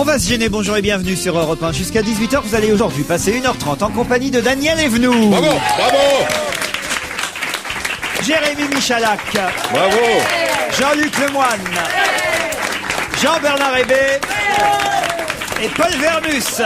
va se gêner, bonjour et bienvenue sur Europe 1. Jusqu'à 18h, vous allez aujourd'hui passer 1h30 en compagnie de Daniel Evenou. Bravo, bravo. Jérémy Michalak. Bravo. Jean-Luc Lemoyne. Jean-Bernard Hébé. Et Paul Vermus.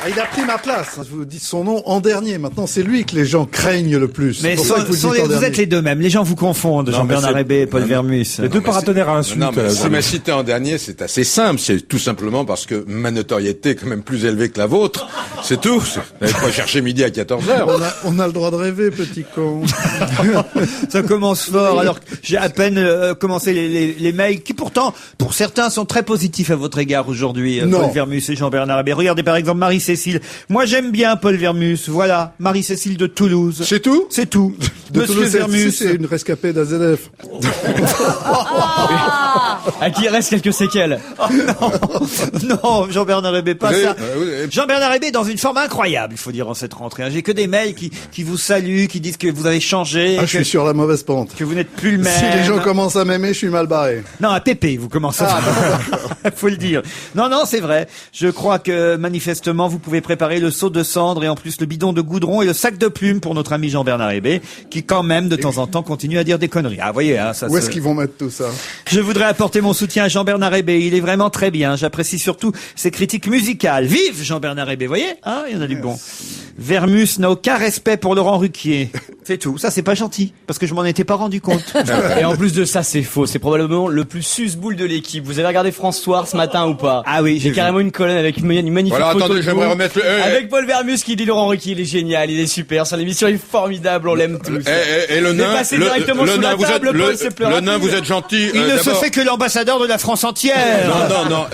Il a pris ma place. Je vous dis son nom en dernier. Maintenant, c'est lui que les gens craignent le plus. Mais vous êtes les deux mêmes. Les gens vous confondent, Jean-Bernard Hébé et Paul Vermus. Les deux paratonnerres à insulte. Non, mais si m'a cité en dernier, c'est assez simple. C'est tout simplement parce que ma notoriété est quand même plus élevée que la vôtre. C'est tout. Vous n'allez pas chercher midi à 14h. On a le droit de rêver, petit con. Ça commence fort. Alors que j'ai à peine commencé les mails qui pourtant, pour certains, sont très positifs à votre égard aujourd'hui. Paul Vermus et Jean-Bernard Hébé. Regardez par exemple Marie-Cécile. Moi j'aime bien Paul Vermus. Voilà, Marie-Cécile de Toulouse. C'est tout? C'est tout. Monsieur Toulouse, Vermus, c'est une rescapée d'AZF. À qui il reste quelques séquelles. Oh, non, Jean-Bernard Hébé, pas ça. Jean-Bernard Hébé dans une forme incroyable, il faut dire, en cette rentrée. J'ai que des mails qui vous saluent, qui disent que vous avez changé. Je suis sur la mauvaise pente. Que vous n'êtes plus le même. Si les gens commencent à m'aimer, je suis mal barré. Non, à Pépé, vous commencez à... faut le dire. Non, c'est vrai. Je crois que, manifestement, vous pouvez préparer le seau de cendre et en plus le bidon de goudron et le sac de plumes pour notre ami Jean-Bernard Hébé, qui quand même, de temps en temps, continue à dire des conneries. Ah, vous voyez, hein, ça. Où est-ce qu'ils vont mettre tout ça? Je voudrais apporter mon soutien à Jean-Bernard Hébé. Il est vraiment très bien. J'apprécie surtout ses critiques musicales. Vive Jean-Bernard Hébé, voyez? Hein, il y en a du bon. Vermus n'a aucun respect pour Laurent Ruquier. C'est tout. Ça, c'est pas gentil. Parce que je m'en étais pas rendu compte. Et en plus de ça, c'est faux. C'est probablement le plus susboule de l'équipe. Vous avez regardé France Soir ce matin ou pas? Ah oui, j'ai carrément une colonne avec une magnifique voilà, photo. Attendez, j'aimerais remettre avec Paul Vermus qui dit Laurent Ruquier, il est génial, il est super. Sur l'émission, il est formidable, on l'aime tous. Et le nain, le nain, vous êtes gentil. Il ne se fait que l'ambassadeur de la France entière. Non.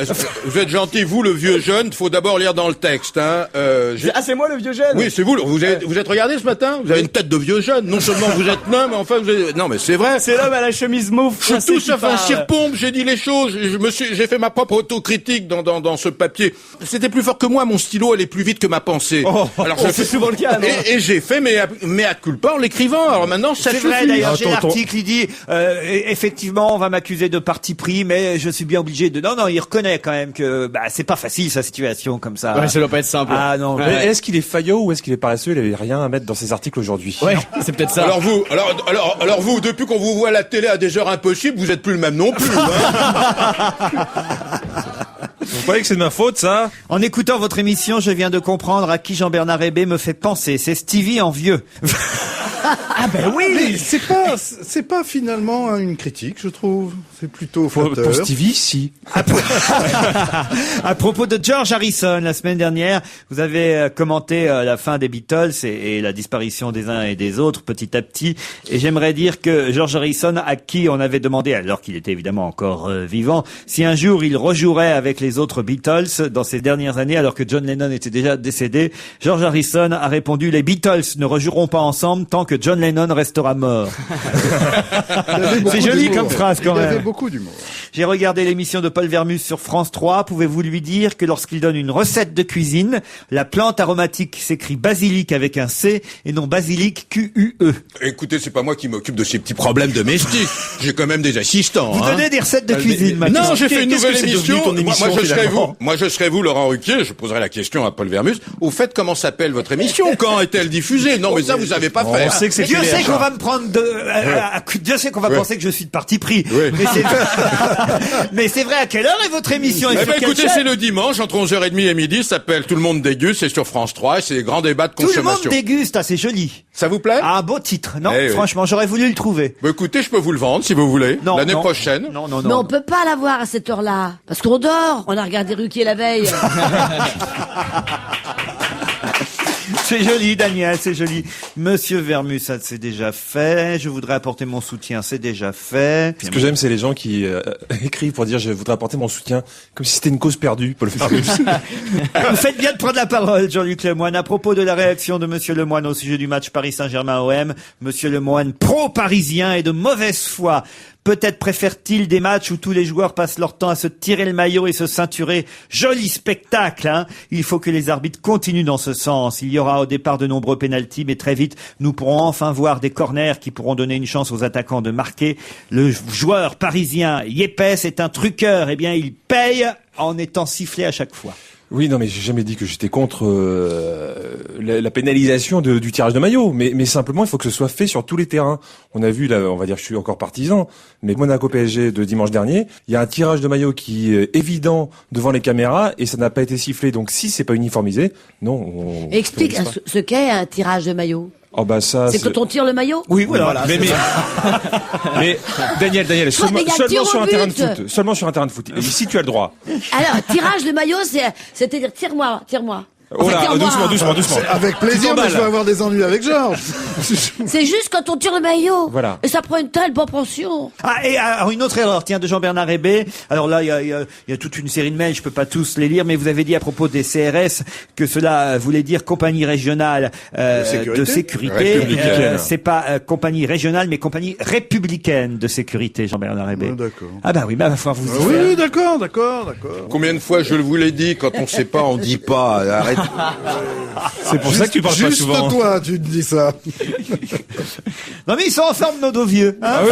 Vous êtes gentil, vous, le vieux jeune. Faut d'abord lire dans le texte, hein. C'est moi le vieux jeune. Oui, c'est vous. Vous êtes regardé ce matin? Vous avez une tête de vieux jeune. Non seulement vous êtes nain, mais enfin non, mais c'est vrai. C'est l'homme à la chemise mauve. Je suis tout sauf un cire-pompe. J'ai dit les choses. J'ai fait ma propre autocritique dans ce papier. C'était plus fort que moi. Mon stylo allait plus vite que ma pensée. Alors c'est souvent le cas. Non et j'ai fait mes à culpa en l'écrivant. Alors maintenant, ça suffit. C'est vrai, d'ailleurs, j'ai l'article, il dit, effectivement, on va m'accuser de parti pris, mais je suis bien obligé de... Non, il reconnaît quand même que, c'est pas facile, sa situation, comme ça. Ouais, ça doit pas être simple. Ah, non. Mais est-ce qu'il est faillot ou est-ce qu'il est paresseux? Il avait rien à mettre dans ses articles aujourd'hui. Ouais, c'est peut-être ça. Alors vous, depuis qu'on vous voit à la télé à des heures impossibles, vous êtes plus le même non plus, hein. Vous croyez que c'est de ma faute, ça? En écoutant votre émission, je viens de comprendre à qui Jean-Bernard Hébé me fait penser. C'est Stevie en vieux. Ah ben oui. Mais c'est pas finalement une critique, je trouve. C'est plutôt flatteur. Pour Stevie, si. À propos de George Harrison, la semaine dernière, vous avez commenté la fin des Beatles et la disparition des uns et des autres petit à petit. Et j'aimerais dire que George Harrison, à qui on avait demandé, alors qu'il était évidemment encore vivant, si un jour il rejouerait avec les autres Beatles dans ces dernières années, alors que John Lennon était déjà décédé, George Harrison a répondu: les Beatles ne rejoueront pas ensemble tant que John Lennon restera mort. C'est joli comme phrase quand même. Il avait beaucoup d'humour. J'ai regardé l'émission de Paul Vermus sur France 3. Pouvez-vous lui dire que lorsqu'il donne une recette de cuisine, la plante aromatique s'écrit basilic avec un C et non basilic Q-U-E. Écoutez, c'est pas moi qui m'occupe de ces petits problèmes domestiques. J'ai quand même des assistants. Vous donnez des recettes de cuisine maintenant. Non, j'ai fait une nouvelle émission. Moi, je serais vous, Laurent Ruquier. Je poserai la question à Paul Vermus. Au fait, comment s'appelle votre émission? Quand est-elle diffusée? Non, mais ça, vous savez pas faire. Dieu sait qu'on va me prendre Dieu sait qu'on va penser que je suis de parti pris. Oui. Mais c'est vrai, à quelle heure est votre émission? Écoutez, c'est le dimanche, entre 11h30 et midi, ça s'appelle Tout le monde déguste, c'est sur France 3, et c'est les grands débats de consommation. Tout le monde déguste, c'est joli. Ça vous plaît? Ah, beau titre. Non, franchement, j'aurais voulu le trouver. Écoutez, je peux vous le vendre, si vous voulez. L'année prochaine. Non. Mais on peut pas l'avoir à cette heure-là. Parce qu'on dort. On a regardé Ruquier la veille. C'est joli, Daniel, c'est joli. Monsieur Vermus, ça c'est déjà fait. Je voudrais apporter mon soutien, c'est déjà fait. Ce que j'aime, c'est les gens qui écrivent pour dire je voudrais apporter mon soutien, comme si c'était une cause perdue, Paul Vermus. Vous faites bien de prendre la parole, Jean-Luc Lemoyne. À propos de la réaction de Monsieur Lemoyne au sujet du match Paris Saint-Germain-OM, Monsieur Lemoyne, pro-parisien et de mauvaise foi. Peut-être préfère-t-il des matchs où tous les joueurs passent leur temps à se tirer le maillot et se ceinturer. Joli spectacle, hein. Il faut que les arbitres continuent dans ce sens. Il y aura au départ de nombreux pénaltys, mais très vite, nous pourrons enfin voir des corners qui pourront donner une chance aux attaquants de marquer. Le joueur parisien Yepes est un truqueur. Eh bien, il paye en étant sifflé à chaque fois. Oui, non, mais j'ai jamais dit que j'étais contre la pénalisation du tirage de maillot, mais simplement il faut que ce soit fait sur tous les terrains. On a vu là, on va dire que je suis encore partisan, mais Monaco PSG de dimanche dernier, il y a un tirage de maillot qui est évident devant les caméras et ça n'a pas été sifflé. Donc si c'est pas uniformisé, non. Explique ce qu'est un tirage de maillot. Oh bah ça. C'est quand on tire le maillot? Oui, voilà. Mais Daniel, mais seulement il y a le tir sur au un but. terrain de foot, seulement sur un terrain de foot. Et si tu as le droit. Alors, tirage de maillot, c'est-à-dire tire-moi. Oh là, Tire-moi. doucement. Avec plaisir, mais je vais avoir des ennuis avec Georges. C'est juste quand on tire le maillot. Voilà. Et ça prend une telle proportion. Ah, et alors une autre erreur, tiens, de Jean-Bernard Hébé. Alors là, il y a toute une série de mails, je peux pas tous les lire, mais vous avez dit à propos des CRS que cela voulait dire compagnie régionale de sécurité. Républicaine. C'est pas compagnie régionale, mais compagnie républicaine de sécurité, Jean-Bernard Hébé. D'accord. Ah bah oui, bah va falloir vous y Oui, faire. oui, d'accord. Combien de fois je vous l'ai dit, quand on sait pas, on dit pas. Arrête. C'est pour ça que tu parles pas Juste souvent. toi, tu te dis ça. Non mais ils sont ensemble nos deux vieux. Hein. Ah oui,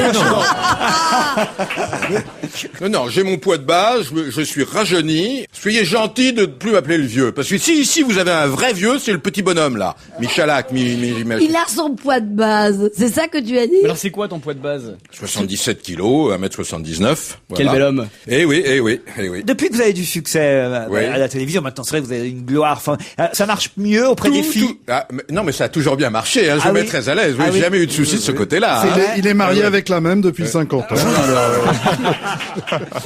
non. Non, j'ai mon poids de base, je suis rajeuni. Soyez gentil de ne plus m'appeler le vieux. Parce que si ici vous avez un vrai vieux, c'est le petit bonhomme là. Michalak, Il a son poids de base. C'est ça que tu as dit? Alors c'est quoi ton poids de base? 77 kilos, 1m79. Voilà. Quel bel homme. Eh oui. Depuis que vous avez du succès Oui. à la télévision, maintenant c'est vrai que vous avez une gloire. Enfin, ça marche mieux auprès des filles. Non, mais ça a toujours bien marché, hein. Je Ah me mets oui. très à l'aise. Oui, Ah j'ai oui. jamais eu de soucis de ce côté-là. Hein. Il est marié avec la même depuis 50 ans.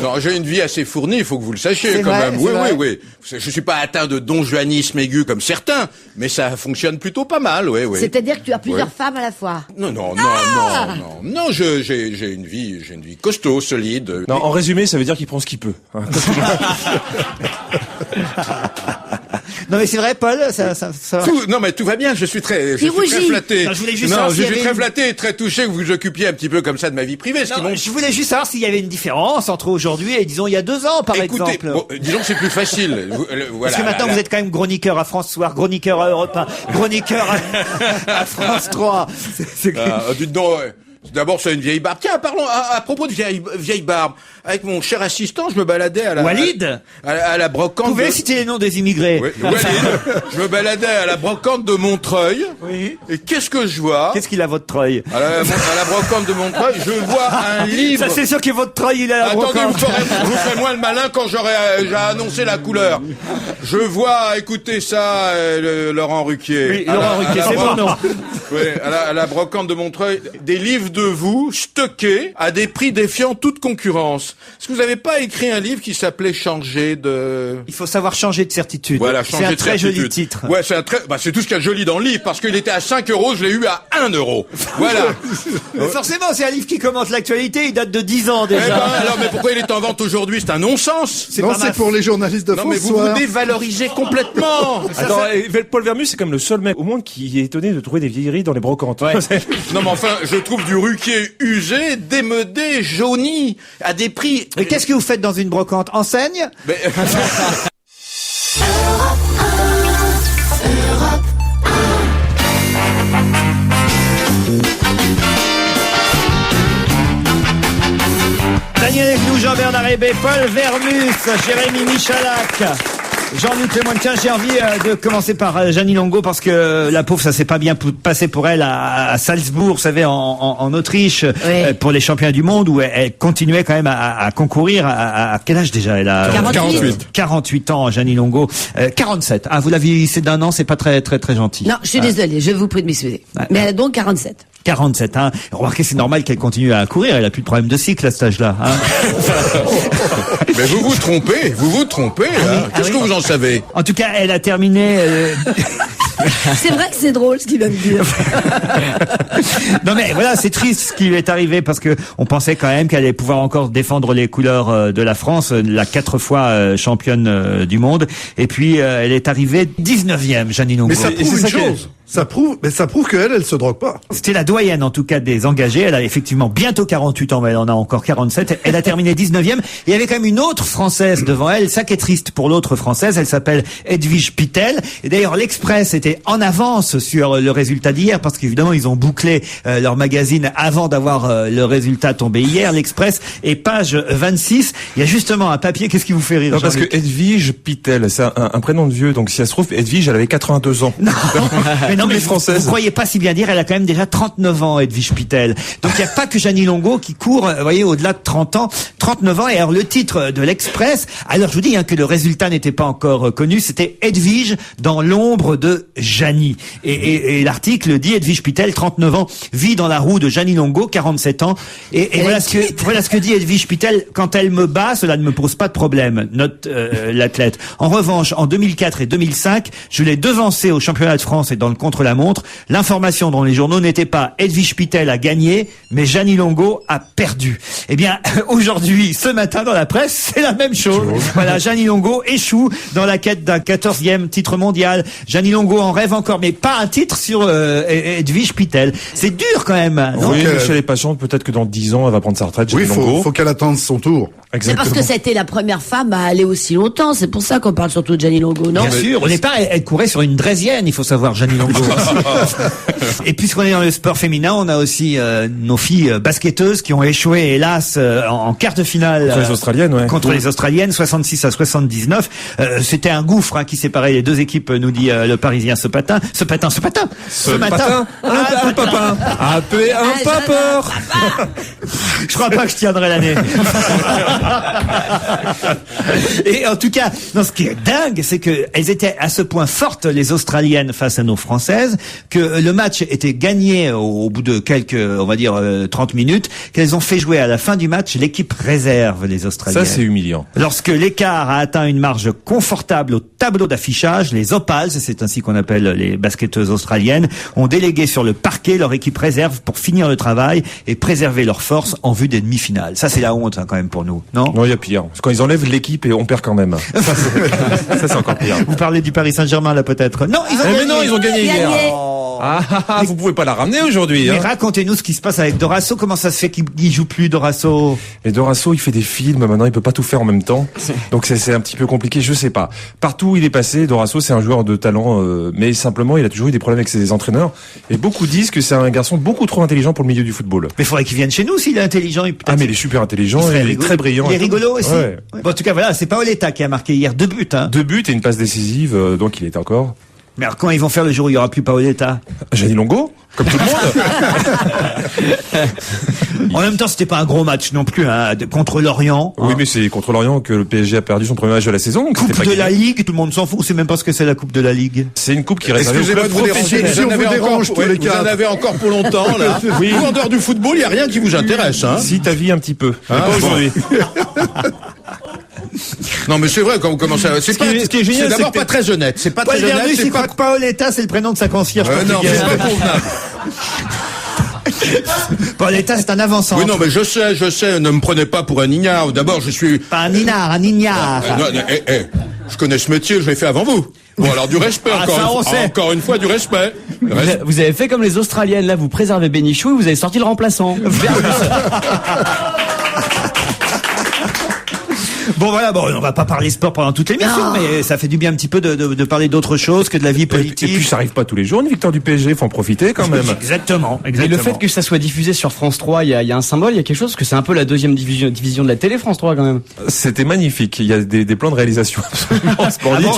Non, j'ai une vie assez fournie, il faut que vous le sachiez C'est quand vrai, même. c'est vrai. Oui. Je suis pas atteint de donjuanisme aigu comme certains, mais ça fonctionne plutôt pas mal, oui. C'est-à-dire que tu as plusieurs Ouais. femmes à la fois. Non, j'ai une vie costaud, solide. Non, en résumé, ça veut dire qu'il prend ce qu'il peut. Hein. Non mais c'est vrai, Paul, ça. Tout va bien, je suis très rougit. flatté. Non, je voulais juste savoir je s'il y suis avait très une- flatté et très touché que vous vous occupiez un petit peu comme ça de ma vie privée. Ce qui Non, m'ont- je voulais juste savoir s'il y avait une différence entre aujourd'hui et disons il y a 2 ans par Écoutez, exemple. bon, disons que c'est plus facile. Parce que maintenant vous êtes quand même chroniqueur à France Soir, chroniqueur à Europe 1, chroniqueur à France 3. Dites donc, d'abord c'est une vieille barbe. Tiens, parlons à propos de vieille barbe. Avec mon cher assistant, je me baladais à la Walid, à la brocante. vous pouvez citer les noms des immigrés. Oui, Walid. Je me baladais à la brocante de Montreuil. Oui. Et qu'est-ce que je vois Qu'est-ce qu'il a votre treuil? à la brocante de Montreuil, je vois un livre. Ça c'est sûr que votre treuil il a la Attendez, brocante. vous ferez moins le malin quand j'ai annoncé la couleur. Je vois, écoutez ça, Laurent Ruquier. Oui, Laurent Ruquier, c'est mon nom. Oui, à la brocante de Montreuil, des livres de vous stockés à des prix défiant toute concurrence. Est-ce que vous n'avez pas écrit un livre qui s'appelait Changer de... Il faut savoir changer de certitude. Voilà, c'est changer un de très certitude. joli titre. Ouais, c'est tout ce qu'il y a de joli dans le livre, parce qu'il était à 5 €, je l'ai eu à 1 €. Voilà. Mais forcément, c'est un livre qui commente l'actualité, il date de 10 ans Eh déjà. ben, alors, mais pourquoi il est en vente aujourd'hui? C'est un non-sens. C'est Non, pas c'est ma pour les journalistes de Non, mais France vous Soir. vous dévalorisez complètement. Attends, Paul Vermus, c'est comme le seul mec au monde qui est étonné de trouver des vieilleries dans les brocantes. Ouais. Non, mais enfin, je trouve du Ruquier usé, démodé, jauni, à des prix... Mais qu'est-ce que vous faites dans une brocante? Enseigne? Mais- Daniel avec nous, Jean-Bernard Hébé, Paul Vermus, Jérémy Michalak, Jean-Luc Lemoyne. Tiens, j'ai envie de commencer par Jeanine Longo parce que la pauvre, ça s'est pas bien passé pour elle à Salzbourg, vous savez, en Autriche, Oui. pour les championnats du monde où elle continuait quand même à concourir. À quel âge déjà elle a? 48 ans, Jeanine Longo. 47. Ah, vous la vieillissez d'1 an, c'est pas très gentil. Non, je suis désolée, je vous prie de m'excuser. Ouais. Mais elle a donc 47. 47, hein. Remarquez, c'est normal qu'elle continue à courir. Elle a plus de problème de cycle à cet âge-là, hein. Mais vous vous trompez. Hein. Qu'est-ce que vous en savez? En tout cas, elle a terminé. C'est vrai que c'est drôle ce qu'il va me dire. Non mais voilà, c'est triste ce qui lui est arrivé parce que on pensait quand même qu'elle allait pouvoir encore défendre les couleurs de la France, la 4 fois championne du monde. Et puis elle est arrivée 19e, Jeanine Longo. Mais ça prouve une chose. Ça prouve qu'elle, elle se drogue pas. C'était la doyenne, en tout cas, des engagés. Elle a effectivement bientôt 48 ans, mais elle en a encore 47. Elle a terminé 19e. Et il y avait quand même une autre Française devant elle. Ça qui est triste pour l'autre Française. Elle s'appelle Edwige Pittel. Et d'ailleurs, l'Express était en avance sur le résultat d'hier, parce qu'évidemment, ils ont bouclé leur magazine avant d'avoir le résultat tombé hier. L'Express, et page 26. Il y a justement un papier. Qu'est-ce qui vous fait rire? Non, parce que Edwige Pittel, c'est un prénom de vieux. Donc, si ça se trouve, Edwige, elle avait 82 ans. Non, mais Française. Vous croyez pas si bien dire, elle a quand même déjà 39 ans, Edwige Pittel. Donc il n'y a pas que Jeannie Longo qui court, vous voyez, au-delà de 30 ans, 39 ans. Et alors le titre de l'Express, alors je vous dis que le résultat n'était pas encore connu, c'était Edwige dans l'ombre de Jeannie. Et l'article dit Edwige Pittel, 39 ans, vit dans la roue de Jeannie Longo, 47 ans. Et voilà ce que dit Edwige Pittel: quand elle me bat, cela ne me pose pas de problème, note l'athlète. En revanche, en 2004 et 2005, je l'ai devancée au championnat de France et dans le contre-la-montre. L'information dans les journaux n'était pas Edwige Pittel a gagné, mais Jeannie Longo a perdu. Eh bien, aujourd'hui, ce matin dans la presse, c'est la même chose. Voilà, Jeannie Longo échoue dans la quête d'un 14e titre mondial. Jeannie Longo en rêve encore, mais pas un titre sur Edwige Pittel. C'est dur quand même. Non Oui, mais si elle est patiente, peut-être que dans 10 ans, elle va prendre sa retraite. Oui, Jeannie Longo. faut qu'elle attende son tour. C'est parce que c'était la première femme à aller aussi longtemps. C'est pour ça qu'on parle surtout de Jeannie Longo, non? Bien sûr. Au départ, elle courait sur une draisienne, il faut savoir, Jeannie Longo. Et puisqu'on est dans le sport féminin, on a aussi nos filles basketteuses qui ont échoué, hélas, en quart de finale Contre les Australiennes, ouais. contre les Australiennes, 66 à 79. C'était un gouffre qui séparait les deux équipes, nous dit le Parisien ce matin. Un papin. Un papeur. Je crois pas que je tiendrai l'année. Et en tout cas, non, ce qui est dingue, c'est que elles étaient à ce point fortes, les Australiennes, face à nos Françaises, que le match était gagné au bout de quelques, on va dire, 30 minutes, qu'elles ont fait jouer à la fin du match l'équipe réserve, les Australiennes. Ça, c'est humiliant. Lorsque l'écart a atteint une marge confortable au tableau d'affichage, les Opals, c'est ainsi qu'on appelle les basketteuses australiennes, ont délégué sur le parquet leur équipe réserve pour finir le travail et préserver leur force en vue des demi-finales. Ça, c'est la honte, quand même, pour nous, non? Non, il y a pire. Parce que quand ils enlèvent l'équipe et on perd quand même. Ça, c'est encore pire. Vous parlez du Paris Saint-Germain, là, peut-être? Non, ils ont gagné. Mais non, ils ont gagné hier. Vous pouvez pas la ramener aujourd'hui. Mais racontez-nous ce qui se passe avec Dorasso. Comment ça se fait qu'il joue plus, Dorasso? Et Dorasso, il fait des films. Maintenant, il peut pas tout faire en même temps. Donc, c'est un petit peu compliqué. Je sais pas. Partout où il est passé, Dorasso, c'est un joueur de talent. Mais simplement, il a toujours eu des problèmes avec ses entraîneurs. Et beaucoup disent que c'est un garçon beaucoup trop intelligent pour le milieu du football. Mais il faudrait qu'il vienne chez nous s'il est intelligent. Mais il est super intelligent. Il est très brillant. Il est rigolo aussi. Ouais. Bon, en tout cas, voilà, c'est Paoletta qui a marqué hier 2 buts. 2 buts et une passe décisive. Donc, il est encore. Mais alors, comment ils vont faire le jour où il y aura plus Paoletta? Jeannie Longo, comme tout le monde. En même temps, c'était pas un gros match non plus, contre Lorient. Oui, mais c'est contre Lorient que le PSG a perdu son premier match de la saison. Donc Coupe de la Ligue, tout le monde s'en fout. C'est même pas ce que c'est la Coupe de la Ligue. C'est une coupe qui reste. Excusez-moi de vous déranger, Si on vous dérange tous les vous quatre. en avez encore pour longtemps, là. Oui. Vous, en dehors du football, il n'y a rien qui vous intéresse, hein. Si, ta vie un petit peu. Mais pas aujourd'hui. Non, mais c'est vrai, quand vous commencez à... Ce qui est génial, c'est d'abord c'est que pas très honnête. C'est pas Paul très honnête. Verdu, C'est il croit que Paoletta, c'est le prénom de sa concierge Non, mais portugaise. c'est pas convenable. Paoletta, c'est un avançant. Oui, non, mais je sais, ne me prenez pas pour un ignare. D'abord, je suis... Pas un ignare, un ignare. Je connais ce métier, je l'ai fait avant vous. Bon, alors du respect, encore une fois, du respect. Vous avez fait comme les Australiennes, là, vous préservez Bénichou et vous avez sorti le remplaçant. Bon voilà, on va pas parler sport pendant toute l'émission, mais ça fait du bien un petit peu de parler d'autre chose que de la vie politique. Et puis ça arrive pas tous les jours, une victoire du PSG, faut en profiter quand même. Exactement. Et le fait que ça soit diffusé sur France 3, il y a un symbole, il y a quelque chose, parce que c'est un peu la deuxième division de la télé, France 3 quand même. C'était magnifique, il y a des plans de réalisation absolument splendides.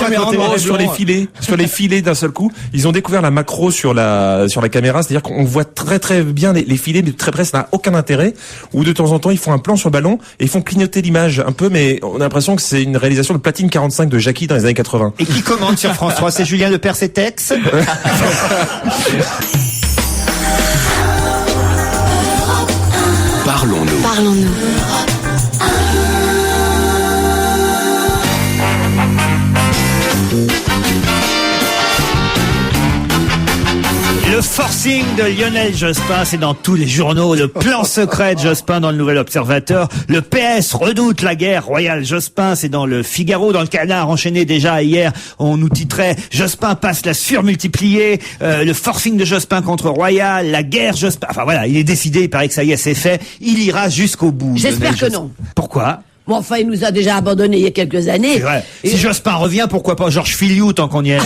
Sur les filets d'un seul coup, ils ont découvert la macro sur la caméra, c'est-à-dire qu'on voit très très bien les filets de très près, ça n'a aucun intérêt, ou de temps en temps ils font un plan sur le ballon et ils font clignoter l'image un peu, mais on a l'impression que c'est une réalisation de Platine 45 de Jackie dans les années 80. Et qui commande sur France 3? C'est Julien Lepers-Tex. Parlons-nous. Le force forcing de Lionel Jospin, c'est dans tous les journaux. Le plan secret de Jospin dans le Nouvel Observateur. Le PS redoute la guerre royale Jospin, c'est dans le Figaro. Dans le Canard enchaîné déjà hier, on nous titrait Jospin passe la surmultipliée. Le forcing de Jospin contre Royal, la guerre Jospin. Enfin voilà, il est décidé, il paraît que ça y est, c'est fait. Il ira jusqu'au bout. J'espère que non. Pourquoi? Bon, enfin, il nous a déjà abandonnés il y a quelques années. C'est vrai. Si Jospin revient, pourquoi pas Georges Filiou tant qu'on y est.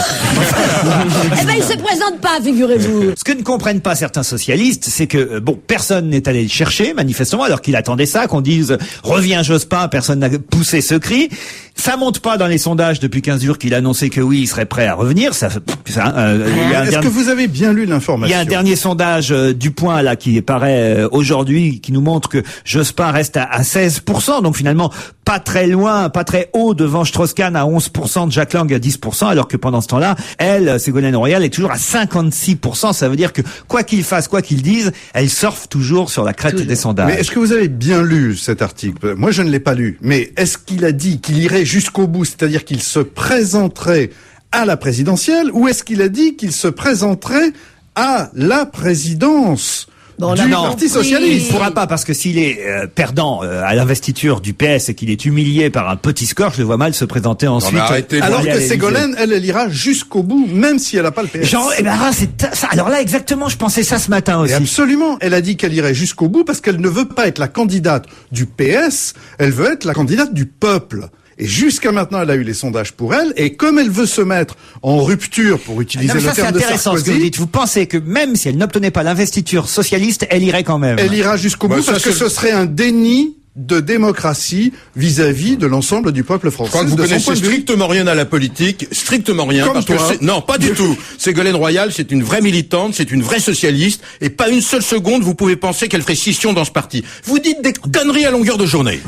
Eh ben, il se présente pas, figurez-vous. Ce que ne comprennent pas certains socialistes, c'est que, personne n'est allé le chercher, manifestement, alors qu'il attendait ça, qu'on dise « reviens Jospin », personne n'a poussé ce cri. Ça monte pas dans les sondages depuis 15 jours qu'il a annoncé que oui, il serait prêt à revenir. Est-ce que vous avez bien lu l'information? Il y a un dernier sondage du Point, là, qui paraît aujourd'hui, qui nous montre que Jospin reste à 16%, donc finalement, pas très loin, pas très haut devant Strauss-Kahn à 11%, de Jack Lang à 10%, alors que pendant ce temps-là, elle, Ségolène Royal, est toujours à 56%. Ça veut dire que quoi qu'il fasse, quoi qu'il dise, elle surfe toujours sur la crête des sondages. Mais est-ce que vous avez bien lu cet article? Moi, je ne l'ai pas lu. Mais est-ce qu'il a dit qu'il irait jusqu'au bout, c'est-à-dire qu'il se présenterait à la présidentielle, ou est-ce qu'il a dit qu'il se présenterait à la présidence du Parti Socialiste? Il ne pourra pas, parce que s'il est perdant à l'investiture du PS et qu'il est humilié par un petit score, je le vois mal se présenter ensuite. Alors que Ségolène, elle ira jusqu'au bout, même si elle n'a pas le PS. Genre, c'est ça. Alors là, exactement, je pensais ça ce matin aussi. Et absolument, elle a dit qu'elle irait jusqu'au bout parce qu'elle ne veut pas être la candidate du PS, elle veut être la candidate du peuple. Et jusqu'à maintenant, elle a eu les sondages pour elle. Et comme elle veut se mettre en rupture, pour utiliser le terme de Sarkozy... c'est intéressant ce que vous dites. Vous pensez que même si elle n'obtenait pas l'investiture socialiste, elle irait quand même? Elle ira jusqu'au bout parce que ce serait un déni de démocratie vis-à-vis de l'ensemble du peuple français. Je crois que vous connaissez strictement rien à la politique, strictement rien. Comme parce toi. Que non, pas du tout. Ségolène Royal, c'est une vraie militante, c'est une vraie socialiste, et pas une seule seconde vous pouvez penser qu'elle ferait scission dans ce parti. Vous dites des conneries à longueur de journée.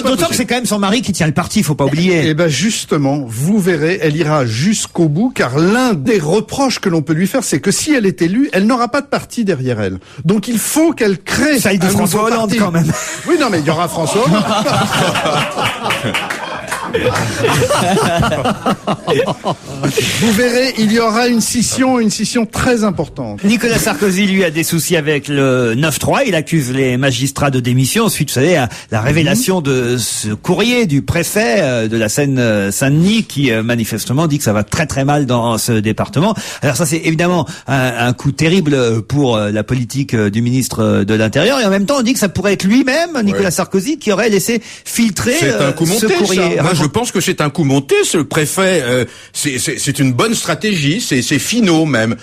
D'autant que c'est quand même son mari qui tient le parti, faut pas oublier. Eh ben justement, vous verrez, elle ira jusqu'au bout, car l'un des reproches que l'on peut lui faire, c'est que si elle est élue, elle n'aura pas de parti derrière elle. Donc il faut qu'elle crée celle de François Hollande parti. Quand même. Oui, non, mais il y aura François Hollande. Vous verrez, il y aura une scission très importante. Nicolas Sarkozy, lui, a des soucis avec le 9-3. Il accuse les magistrats de démission suite, vous savez, à la révélation de ce courrier du préfet de la Seine-Saint-Denis qui manifestement dit que ça va très très mal dans ce département. Alors ça, c'est évidemment un coup terrible pour la politique du ministre de l'Intérieur. Et en même temps, on dit que ça pourrait être lui-même, Nicolas Sarkozy, qui aurait laissé filtrer ce courrier. Moi, je pense que c'est un coup monté. Ce préfet, c'est une bonne stratégie. C'est finot même.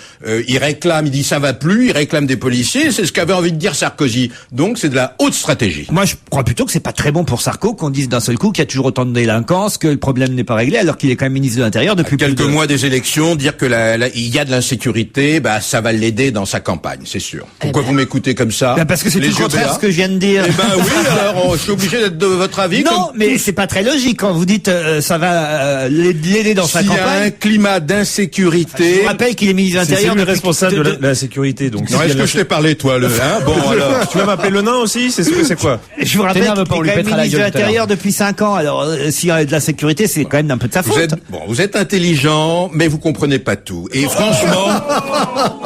Il réclame, il dit ça va plus. Il réclame des policiers. C'est ce qu'avait envie de dire Sarkozy. Donc c'est de la haute stratégie. Moi, je crois plutôt que c'est pas très bon pour Sarko qu'on dise d'un seul coup qu'il y a toujours autant de délinquance, que le problème n'est pas réglé, alors qu'il est quand même ministre de l'Intérieur depuis quelques mois des élections. Dire que il y a de l'insécurité, ça va l'aider dans sa campagne, c'est sûr. Pourquoi vous m'écoutez comme ça? Parce que c'est tout le contraire ce que je viens de dire. Eh ben oui, alors je suis obligé d'être de votre avis. Non, mais c'est pas très logique quand vous dites ça va l'aider dans sa campagne. Il y a un climat d'insécurité. Je vous rappelle qu'il est ministre de l'Intérieur, le responsable de la sécurité. Donc non, est-ce que je t'ai parlé toi le bon alors tu vas m'appeler le nain aussi, c'est quoi? Je vous rappelle qu'il est quand même ministre de l'Intérieur depuis 5 ans. Alors s'il y a de la sécurité, c'est quand même un peu de sa faute. Vous êtes intelligent, mais vous comprenez pas tout. Et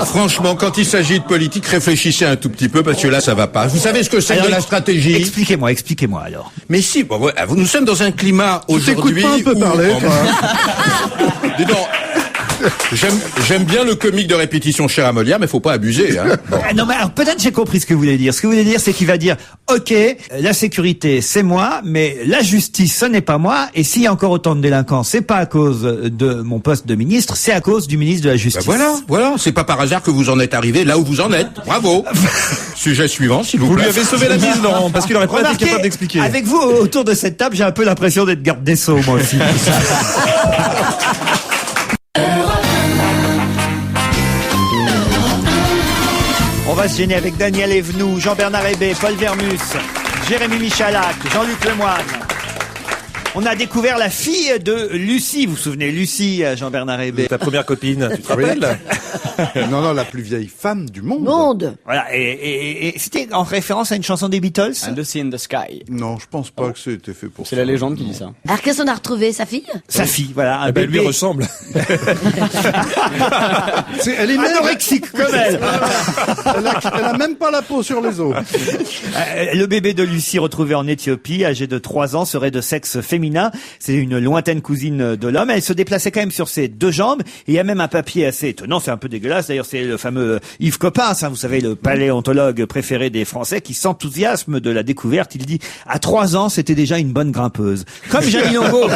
franchement, quand il s'agit de politique, réfléchissez un tout petit peu parce que là ça va pas. Vous savez ce que c'est de la stratégie? Expliquez-moi alors. Mais si, nous sommes dans un climat aujourd'hui. T'écoutes pas un peu parler, toi. Dis donc. J'aime bien le comique de répétition cher à Molière, mais faut pas abuser. Hein. Bon. Non, mais alors peut-être j'ai compris ce que vous voulez dire. Ce que vous voulez dire, c'est qu'il va dire, ok, la sécurité c'est moi, mais la justice ce n'est pas moi. Et s'il y a encore autant de délinquants, c'est pas à cause de mon poste de ministre, c'est à cause du ministre de la Justice. Voilà. C'est pas par hasard que vous en êtes arrivé là où vous en êtes. Bravo. Sujet suivant, s'il vous plaît. Vous lui avez sauvé la mise, Laurent, parce qu'il aurait pas été capable d'expliquer. Avec vous autour de cette table, j'ai un peu l'impression d'être garde des Sceaux, moi aussi. On va se gêner avec Daniel Evenou, Jean-Bernard Hébé, Paul Vermus, Jérémy Michalak, Jean-Luc Lemoyne. On a découvert la fille de Lucie. Vous vous souvenez, Lucie, Jean-Bernard Hébé. Ta première copine, tu te rappelles? Non, la plus vieille femme du monde. Monde. Voilà, et c'était en référence à une chanson des Beatles. And Lucy in the Sky. Non, je pense pas que c'était fait pour C'est ça. la légende qui dit ça. Alors qu'est-ce qu'on a retrouvé, sa fille? Sa fille, voilà, un Eh ben, bébé lui ressemble. Elle est même, anorexique comme elle. elle a même pas la peau sur les os. Le bébé de Lucie retrouvé en Éthiopie, âgé de 3 ans, serait de sexe féminin. C'est une lointaine cousine de l'homme. Elle se déplaçait quand même sur ses 2 jambes. Et il y a même un papier assez étonnant, c'est un peu dégueulasse. D'ailleurs, c'est le fameux Yves Coppens, vous savez, le paléontologue préféré des Français, qui s'enthousiasme de la découverte. Il dit, à 3 ans, c'était déjà une bonne grimpeuse. Comme Janine Longo.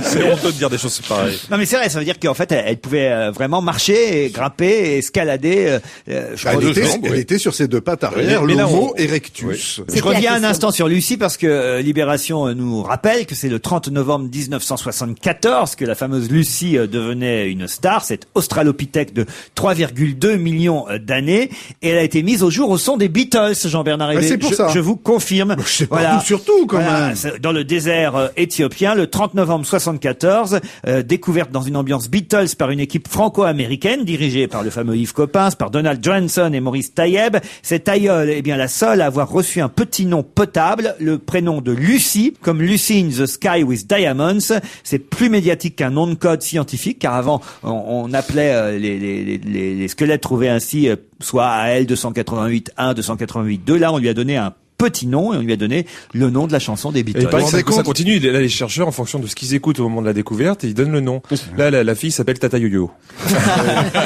C'est honteux de dire des choses pareilles. Non mais c'est vrai, ça veut dire qu'en fait elle pouvait vraiment marcher, et grimper, et escalader. Je crois Elle était sur ses 2 pattes arrière, Mais là, l'homo erectus. Je reviens un instant sur Lucie parce que Libération nous rappelle que c'est le 30 novembre 1974 que la fameuse Lucie devenait une star, cette australopithèque de 3,2 millions d'années, et elle a été mise au jour au son des Beatles, Jean-Bernard Hébé. c'est pour ça. Je vous confirme. Je sais pas où surtout, quand même. C'est dans le désert éthiopien, le 30 novembre 74, découverte dans une ambiance Beatles par une équipe franco-américaine dirigée par le fameux Yves Coppens, par Donald Johnson et Maurice Taïeb. Cette aïeule est bien la seule à avoir reçu un petit nom potable, le prénom de Lucie, comme Lucy in the Sky with Diamonds. C'est plus médiatique qu'un nom de code scientifique, car avant on appelait les squelettes trouvés ainsi soit AL 288-1, 288-2. Là, on lui a donné un petit nom et on lui a donné le nom de la chanson des Beatles. Et pareil, ça continue. Là, les chercheurs, en fonction de ce qu'ils écoutent au moment de la découverte, ils donnent le nom. Là, la fille s'appelle Tata Yo-Yo.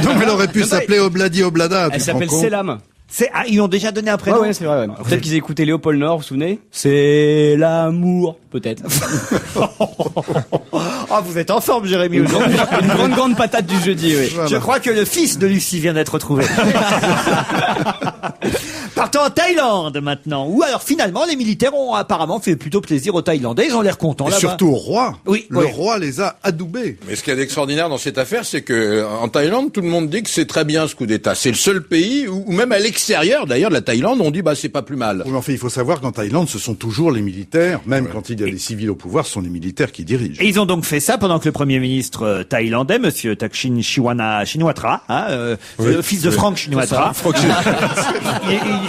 Donc elle aurait pu s'appeler Obladi Oblada. Elle s'appelle Selam. Ils ont déjà donné un prénom. Ouais, c'est vrai. Ouais. Peut-être qu'ils écoutaient Léopold Nord, vous vous souvenez? C'est l'amour, peut-être. Oh, vous êtes en forme, Jérémy, aujourd'hui. Une grande patate du jeudi, oui. Voilà. Je crois que le fils de Lucie vient d'être retrouvé. Partons en Thaïlande maintenant. Où alors finalement les militaires ont apparemment fait plutôt plaisir aux Thaïlandais. Ils ont l'air contents Et là-bas. surtout au roi. Oui, le oui. roi les a adoubés. Mais ce qu'il y a d'extraordinaire dans cette affaire, c'est que en Thaïlande, tout le monde dit que c'est très bien ce coup d'État. C'est le seul pays où même à l'extérieur, d'ailleurs, de la Thaïlande, on dit c'est pas plus mal. Oui, mais enfin, il faut savoir qu'en Thaïlande, ce sont toujours les militaires, même quand il y a des civils au pouvoir, ce sont les militaires qui dirigent. Et ils ont donc fait ça pendant que le premier ministre thaïlandais, monsieur Thaksin Shinawatra, le fils de Frank Shinawatra,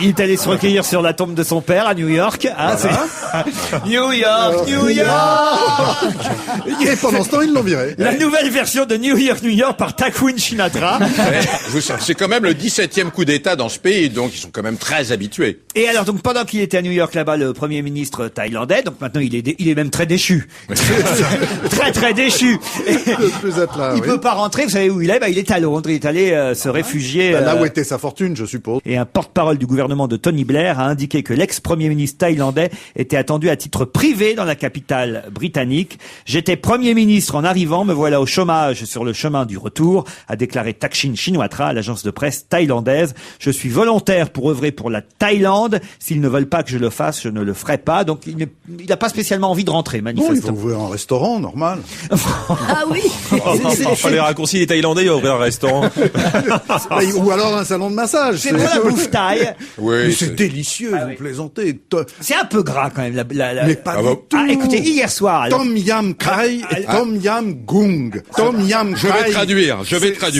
il est allé se recueillir sur la tombe de son père à New York. New York, New York. Et pendant ce temps, ils l'ont viré. La nouvelle version de New York, New York par Thaksin Shinawatra. C'est quand même le 17e coup d'État dans ce pays, donc ils sont quand même très habitués. Et alors donc pendant qu'il était à New York là-bas, le premier ministre thaïlandais, donc maintenant il est même très déchu, très déchu. Le plus être là, Il peut pas rentrer. Vous savez où il est? Il est à Londres. Il est allé se réfugier. Là où était sa fortune, je suppose. Et un porte-parole du gouvernement de Tony Blair a indiqué que l'ex-premier ministre thaïlandais était attendu à titre privé dans la capitale britannique. J'étais premier ministre en arrivant, me voilà au chômage sur le chemin du retour, a déclaré Thaksin Shinawatra à l'agence de presse thaïlandaise. Je suis volontaire pour œuvrer pour la Thaïlande. S'ils ne veulent pas que je le fasse, je ne le ferai pas. Donc il n'a pas spécialement envie de rentrer, Bon, il manifestement. faut ouvrir un restaurant, normal. Ah oui. Enfin, les raccourcis des Thaïlandais, il y a ouvrir un restaurant. Ou alors un salon de massage. C'est pour la bouffe thaï. Mais Oui, c'est délicieux, vous plaisantez. C'est un peu gras quand même. Mais pas du tout. Ah, écoutez, hier soir. alors- Tom Yam Kai et Tom Yam Gung. Tom Yam Je vais Kai, traduire.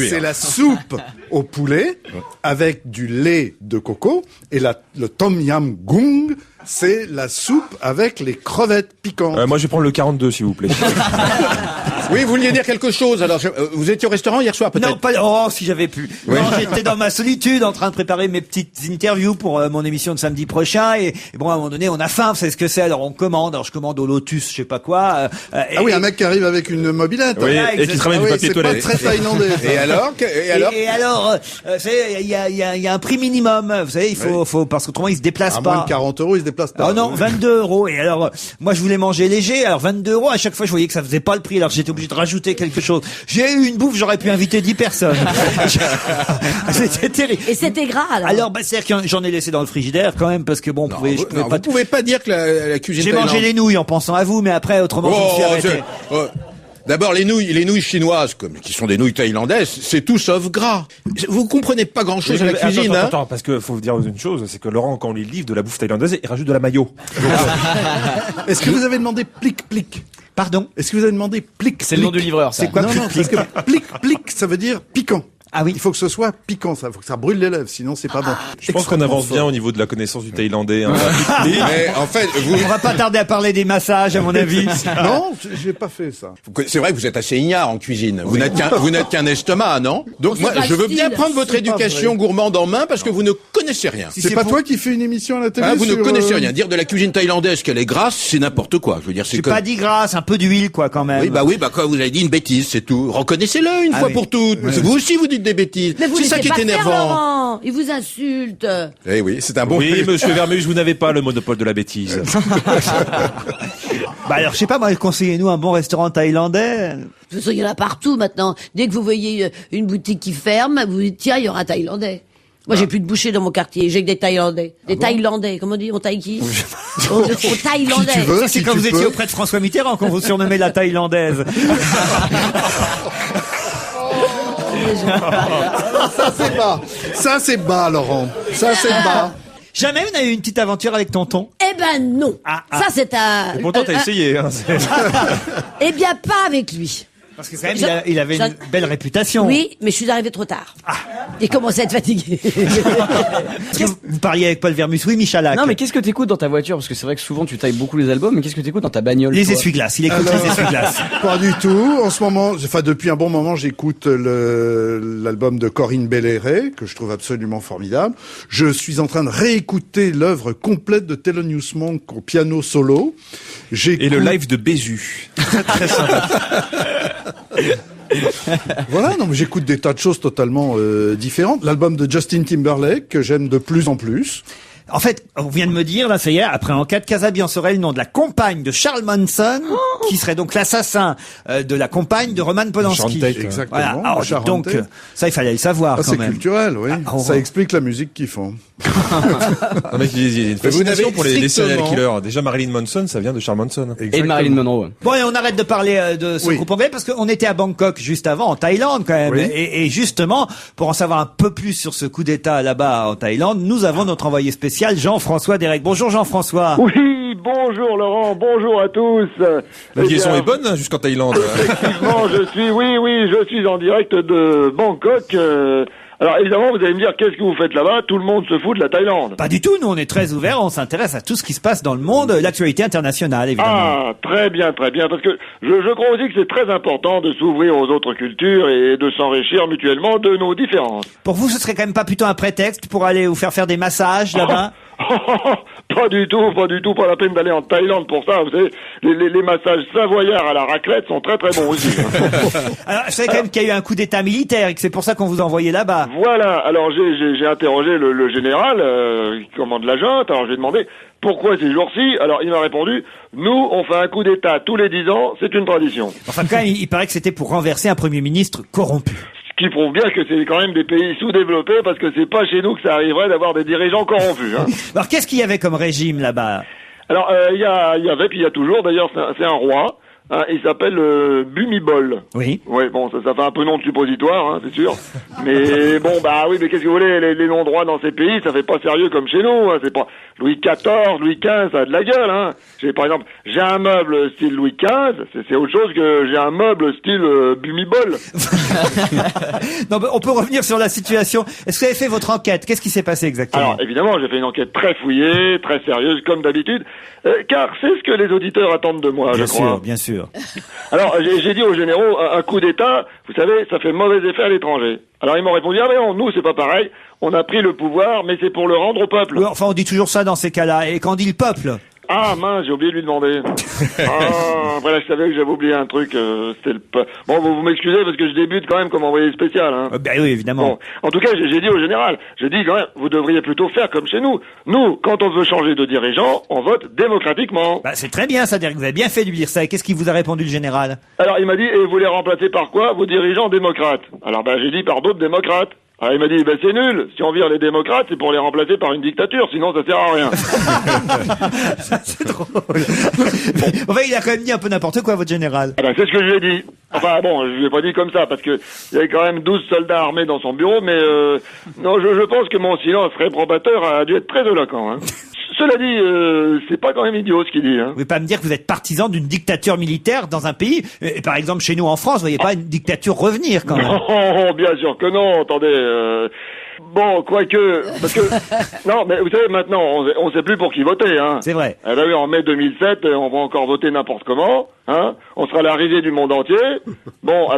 C'est la soupe au poulet avec du lait de coco. Et le Tom Yam Gung, c'est la soupe avec les crevettes piquantes. Moi, je vais prendre le 42, s'il vous plaît. Oui, vous vouliez dire quelque chose. Alors, vous étiez au restaurant hier soir, peut-être? Non, pas. Oh, si j'avais pu. Oui. Non, j'étais dans ma solitude, en train de préparer mes petites interviews pour mon émission de samedi prochain. Et bon, à un moment donné, on a faim. Vous savez ce que c'est? Alors, on commande. Alors, je commande au Lotus, je sais pas quoi. Ah oui, un mec qui arrive avec une mobilette. Oui, Voilà, et qui travaille Ah du oui, papier c'est pas toilette. très thaïlandais. ça. Et alors? Et alors, vous savez, il y a un prix minimum. Vous savez, il faut parce qu'autrement, ils se déplacent À pas. moins de 40 €, il se déplace pas. Oh non, 22 €. Et alors, moi, je voulais manger léger. Alors, 22 €. À chaque fois, je voyais que ça faisait pas le prix. Alors, j'étais obligé de rajouter quelque chose. J'ai eu une bouffe, j'aurais pu inviter 10 personnes. C'était terrible. Et c'était gras alors. Alors, c'est-à-dire que j'en ai laissé dans le frigidaire quand même, parce que bon, je pouvais Vous pas. pouvez pas dire que la cuisine J'ai thaïlandaise... mangé les nouilles en pensant à vous, mais après, autrement, je me suis arrêté. D'abord, les nouilles chinoises, qui sont des nouilles thaïlandaises, c'est tout sauf gras. Vous comprenez pas grand-chose à la cuisine, hein. Attends, parce que faut vous dire une chose, c'est que Laurent, quand on lui livre de la bouffe thaïlandaise, il rajoute de la mayo. Est-ce que vous avez demandé plic-plic? Pardon? Est-ce que vous avez demandé plic-plic? C'est le nom du livreur, ça. C'est quoi Non, non, parce que plic-plic, ça veut dire piquant. Ah oui. Il faut que ce soit piquant, ça. Il faut que ça brûle les lèvres, sinon c'est pas bon. Je pense qu'on avance bien au niveau de la connaissance du thaïlandais. Hein. Mais en fait, On va pas tarder à parler des massages, à mon avis. Non, j'ai pas fait ça. c'est vrai que vous êtes assez ignare en cuisine. Vous n'êtes qu'un estomac, non? Donc C'est moi, pas je veux bien style. prendre votre C'est pas éducation vrai. gourmande en main parce que vous ne connaissez rien. C'est pas toi qui fais une émission à la télé Vous ne sur, connaissez rien. Dire de la cuisine thaïlandaise qu'elle est grasse, c'est n'importe quoi. Je veux dire, c'est J'ai comme... pas dit grasse, un peu d'huile, quoi, quand même. Oui, quoi, vous avez dit une bêtise, c'est tout. Reconnaissez-le une fois oui. pour toutes. Vous aussi, vous dites des bêtises. Mais vous C'est ça laissez qui est pas faire, énervant. Laurent. Il vous insulte. Eh oui, c'est un bon. Oui, monsieur Vermus, vous n'avez pas le monopole de la bêtise. Bah alors, je sais pas, moi, conseillez-nous un bon restaurant thaïlandais. De toute façon, il y en a partout maintenant. Dès que vous voyez une boutique qui ferme, vous dites, tiens, il y aura un Thaïlandais. Moi, j'ai plus de bouchers dans mon quartier. J'ai que des Thaïlandais. Des Thaïlandais. Comment on dit? On taille qui? Au Thaïlandais. Qui tu veux. Ça, c'est si quand tu vous étiez peux. auprès de François Mitterrand qu'on vous surnommait la Thaïlandaise. Ça c'est bas. Ça c'est bas, Laurent. Ça c'est bas. Jamais vous n'avez eu une petite aventure avec tonton? Eh ben non. Ah. Ça, c'est un... Et pourtant, t'as essayé. Hein, Eh bien, pas avec lui. Parce que quand même, il avait une belle réputation. Oui, mais je suis arrivé trop tard. Il commençait à être fatigué. Parce que vous parliez avec Paul Vermus. Oui, Michalak. Non, mais qu'est-ce que t'écoutes dans ta voiture? Parce que c'est vrai que souvent tu tailles beaucoup les albums, mais qu'est-ce que t'écoutes dans ta bagnole? Les toi essuie-glaces. Il écoute les essuie-glaces. Pas du tout. En ce moment, enfin depuis un bon moment, j'écoute l'album de Corinne Belleret, que je trouve absolument formidable. Je suis en train de réécouter l'œuvre complète de Thelonious Monk au piano solo. Et le live de Bézu. Très sympa. Voilà, non, mais j'écoute des tas de choses totalement différentes. L'album de Justin Timberlake, que j'aime de plus en plus. En fait, on vient de me dire, là, ça y est, après enquête, Casabian serait le nom de la compagne de Charles Manson, qui serait donc l'assassin de la compagne de Roman Polanski. Sharon Tate, exactement. Voilà. Alors, Sharon donc, Tate. ça, il fallait le savoir, Ah, quand c'est même. culturel, oui. Ah, on Ça va- explique la musique qu'ils font. Non, mais il y a une Mais vous fascination n'avez pour les serial strictement- killers. Déjà, Marilyn Manson, ça vient de Charles Manson. Et de Marilyn Monroe. Bon, et on arrête de parler de ce Oui. groupe anglais parce qu'on était à Bangkok juste avant, en Thaïlande quand même. Oui. Et justement, pour en savoir un peu plus sur ce coup d'État là-bas en Thaïlande, nous avons notre envoyé spécial Jean-François Derek. Bonjour Jean-François. Oui, bonjour Laurent, bonjour à tous. La Eh liaison bien, est bonne hein, jusqu'en Thaïlande. Effectivement, je suis en direct de Bangkok. Alors évidemment, vous allez me dire, qu'est-ce que vous faites là-bas? Tout le monde se fout de la Thaïlande. Pas du tout, nous on est très ouverts, on s'intéresse à tout ce qui se passe dans le monde, l'actualité internationale évidemment. Ah, très bien, parce que je crois aussi que c'est très important de s'ouvrir aux autres cultures et de s'enrichir mutuellement de nos différences. Pour vous, ce serait quand même pas plutôt un prétexte pour aller vous faire des massages là-bas? Pas du tout, pas la peine d'aller en Thaïlande pour ça. Vous savez, les massages savoyards à la raclette sont très très bons aussi. Alors, je savais quand même qu'il y a eu un coup d'État militaire et que c'est pour ça qu'on vous a envoyé là-bas. Voilà, alors j'ai interrogé le général qui commande la junte, alors j'ai demandé pourquoi ces jours-ci, alors il m'a répondu, nous on fait un coup d'État tous les 10 ans, c'est une tradition. Enfin, quand même, il paraît que c'était pour renverser un Premier ministre corrompu. Ce qui prouve bien que c'est quand même des pays sous-développés parce que c'est pas chez nous que ça arriverait d'avoir des dirigeants corrompus. Hein. Alors, qu'est-ce qu'il y avait comme régime là-bas? Alors il y avait, puis il y a toujours, d'ailleurs c'est un roi, hein, il s'appelle Bhumibol. Oui. Ouais, bon, ça fait un peu nom de suppositoire, hein, c'est sûr. Mais bon, bah oui, mais qu'est-ce que vous voulez, les noms droits dans ces pays, ça fait pas sérieux comme chez nous. Hein, c'est pas Louis XIV, Louis XV, ça a de la gueule. Hein. Par exemple, j'ai un meuble style Louis XV, c'est autre chose que j'ai un meuble style Bhumibol. Non, mais on peut revenir sur la situation. Est-ce que vous avez fait votre enquête? Qu'est-ce qui s'est passé exactement? Alors, évidemment, j'ai fait une enquête très fouillée, très sérieuse, comme d'habitude, car c'est ce que les auditeurs attendent de moi, bien je crois. sûr, bien sûr. Alors, j'ai dit aux généraux, un coup d'État, vous savez, ça fait mauvais effet à l'étranger. Alors, ils m'ont répondu, ah mais non, nous, c'est pas pareil, on a pris le pouvoir, mais c'est pour le rendre au peuple. Oui, enfin, on dit toujours ça dans ces cas-là. Et quand on dit le peuple? Ah mince, j'ai oublié de lui demander. Voilà, je savais que j'avais oublié un truc, c'était le peuple. Bon, vous m'excusez parce que je débute quand même comme envoyé spécial, hein. Ben oui, évidemment. Bon, en tout cas, j'ai dit au général, j'ai dit quand même, vous devriez plutôt faire comme chez nous. Nous, quand on veut changer de dirigeant, on vote démocratiquement. Bah, c'est très bien ça, Derek. Vous avez bien fait de lui dire ça. Et qu'est-ce qu'il vous a répondu, le général? Alors il m'a dit, et vous les remplacez par quoi, vos dirigeants démocrates? Alors j'ai dit par d'autres démocrates. Alors il m'a dit, c'est nul, si on vire les démocrates, c'est pour les remplacer par une dictature, sinon ça sert à rien. Ça, c'est drôle. Enfin, il a quand même dit un peu n'importe quoi, votre général. C'est ce que je lui ai dit. Enfin bon, je l'ai pas dit comme ça, parce que il y avait quand même 12 soldats armés dans son bureau, mais non, je pense que mon silence réprobateur a dû être très éloquent. Hein. Cela dit, c'est pas quand même idiot ce qu'il dit. Hein. Vous pouvez pas me dire que vous êtes partisan d'une dictature militaire dans un pays. Et par exemple, chez nous en France, vous voyez pas une dictature revenir quand même. Non, bien sûr que non. Attendez. Bon, quoique, parce que non, mais vous savez maintenant, on sait plus pour qui voter. Hein. C'est vrai. Eh ben oui, en mai 2007, on va encore voter n'importe comment. Hein. On sera la risée du monde entier. Bon,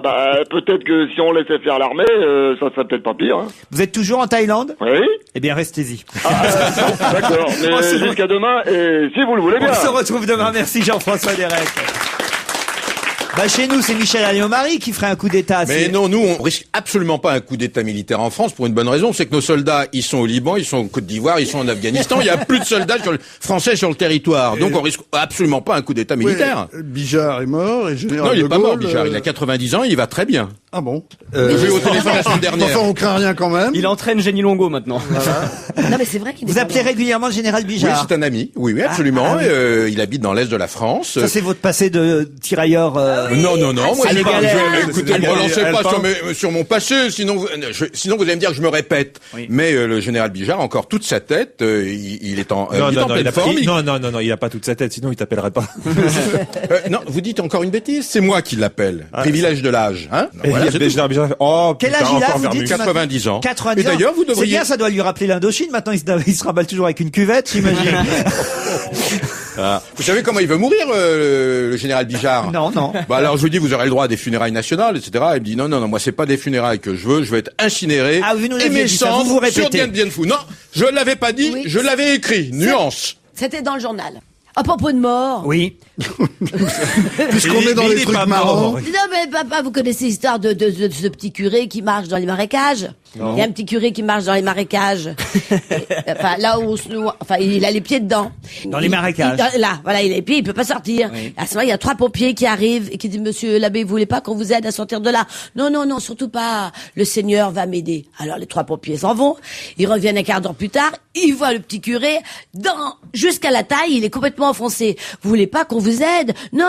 peut-être que si on laissait faire l'armée, ça serait peut-être pas pire. Hein. Vous êtes toujours en Thaïlande? Oui. Eh bien, restez-y. D'accord. Mais jusqu'à demain, et si vous le voulez bien. On se retrouve demain. Merci Jean-François Derek. Chez nous, c'est Michel Alliot-Marie qui ferait un coup d'État. Mais non, nous, on risque absolument pas un coup d'État militaire en France pour une bonne raison, c'est que nos soldats, ils sont au Liban, ils sont en Côte d'Ivoire, ils sont en Afghanistan, il y a plus de soldats français sur le territoire. Donc on risque absolument pas un coup d'État militaire. Bijard est mort et général Non, il de est pas Gaulle, mort, Bijard, il a 90 ans, il va très bien. Ah bon? J'ai eu au téléphone la semaine dernière. Enfin, on craint rien quand même. Il entraîne Jenny Longo maintenant. Non, mais c'est vrai qu'il est Vous pas appelez mort. régulièrement le général Oui, Bijard? c'est un ami. Oui, absolument. oui. Il habite dans l'est de la France. Ça, c'est votre passé de tirailleur. Non, moi, c'est pas. Écoutez, ne me relancez pas sur mon passé, sinon vous allez me dire que je me répète. Oui. Mais le général Bijard a encore toute sa tête. Il est en pleine forme. Non, il a pas toute sa tête, sinon il t'appellerait pas. Non, vous dites encore une bêtise. C'est moi qui l'appelle. Privilège de l'âge, hein. Voilà, c'est tout. Oh, Quel putain, âge il a, encore vous dites? Vermus. 90 ans. 90 Et d'ailleurs, vous C'est devriez. bien, ça doit lui rappeler l'Indochine. Maintenant, il se raballe toujours avec une cuvette, j'imagine. Vous savez comment il veut mourir, le général Bijard? Non. Bah alors je lui dis, vous aurez le droit à des funérailles nationales, etc. Il me dit, non, moi c'est pas des funérailles que je veux être incinéré. Ah, vous nous et l'aviez mes dit ça, vous cendres répétez. sur Dien Bien Phu. Non, je l'avais pas dit, Oui. je l'avais écrit. Nuance. C'était dans le journal. À propos de mort. Oui. Puisqu'on est dans les trucs marrants. Non, mais papa, vous connaissez l'histoire de ce petit curé qui marche dans les marécages? Il y a un petit curé qui marche dans les marécages. Enfin, là où il a les pieds dedans. Dans les marécages. Là, voilà, il a les pieds, il peut pas sortir. Oui. À ce moment, il y a 3 pompiers qui arrivent et qui disent, monsieur l'abbé, vous voulez pas qu'on vous aide à sortir de là? Non, surtout pas. Le Seigneur va m'aider. Alors, les 3 pompiers s'en vont. Ils reviennent un quart d'heure plus tard. Ils voient le petit curé jusqu'à la taille, il est complètement enfoncé. Vous voulez pas qu'on vous aide? Non,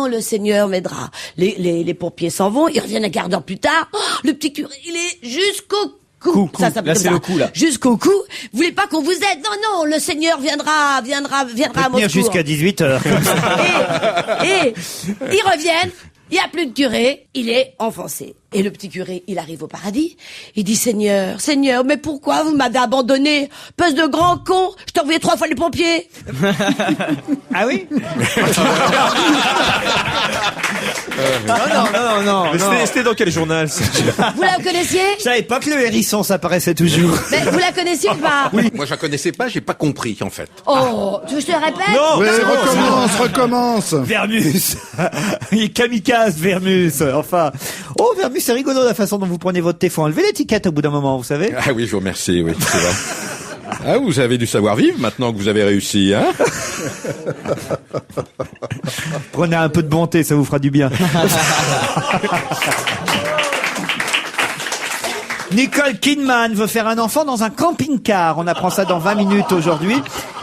le Seigneur m'aidera. Les pompiers s'en vont. Ils reviennent un quart d'heure plus tard. Oh, le petit curé, il est jusqu'au cou. Ça s'appelle Là, comme c'est ça. le cou, là. Jusqu'au cou. Vous voulez pas qu'on vous aide? Non, le Seigneur viendra à mon Tenir secours. jusqu'à 18h. Et ils reviennent. Il n'y a plus de curé, il est enfoncé. Et le petit curé, il arrive au paradis. Il dit, Seigneur, mais pourquoi vous m'avez abandonné? Espèce de grand con, je t'ai envoyé 3 fois les pompiers. Ah oui? Non. Mais c'était dans quel journal ça? Vous la connaissiez? Je savais pas que le hérisson, ça paraissait toujours. Mais vous la connaissiez ou pas? Oui. Moi je la connaissais pas, j'ai pas compris en fait. Oh, tu veux que je te le répète? Non, Ouais, c'est bon, recommence. Vermus. Il est kamikaze, Vermus. Enfin. Oh, Vermus, c'est rigolo la façon dont vous prenez votre thé. Faut enlever l'étiquette au bout d'un moment, vous savez. Ah oui, je vous remercie, oui, c'est vrai. Ah, vous avez du savoir-vivre maintenant que vous avez réussi, hein? Prenez un peu de bonté, ça vous fera du bien. Nicole Kidman veut faire un enfant dans un camping-car. On apprend ça dans 20 minutes aujourd'hui.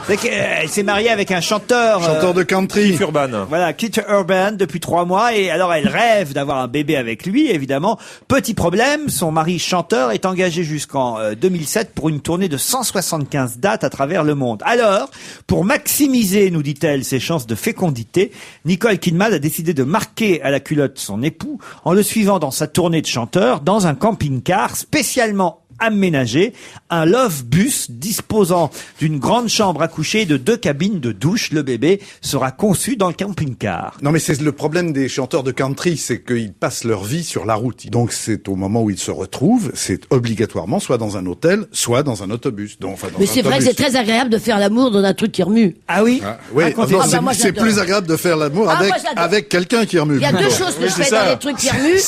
Elle s'est mariée avec un chanteur De country. Urban. Voilà, Keith Urban depuis 3 mois et alors elle rêve d'avoir un bébé avec lui, évidemment. Petit problème, son mari chanteur est engagé jusqu'en 2007 pour une tournée de 175 dates à travers le monde. Alors, pour maximiser, nous dit-elle, ses chances de fécondité, Nicole Kidman a décidé de marquer à la culotte son époux en le suivant dans sa tournée de chanteur dans un camping-car spécialement aménagé, un love bus disposant d'une grande chambre à coucher et de 2 cabines de douche. Le bébé sera conçu dans le camping-car. Non, mais c'est le problème des chanteurs de country, c'est qu'ils passent leur vie sur la route. Donc c'est au moment où ils se retrouvent, c'est obligatoirement soit dans un hôtel, soit dans un autobus. Donc, enfin, dans Mais un c'est vrai que autobus. c'est très agréable de faire l'amour dans un truc qui remue. Ah oui? Oui, Racontez. non, Ah bah moi, c'est j'adore. plus agréable de faire l'amour Ah, avec, moi, j'adore. avec quelqu'un qui remue. Il y a 2 choses que je c'est fais ça. dans les trucs qui remuent.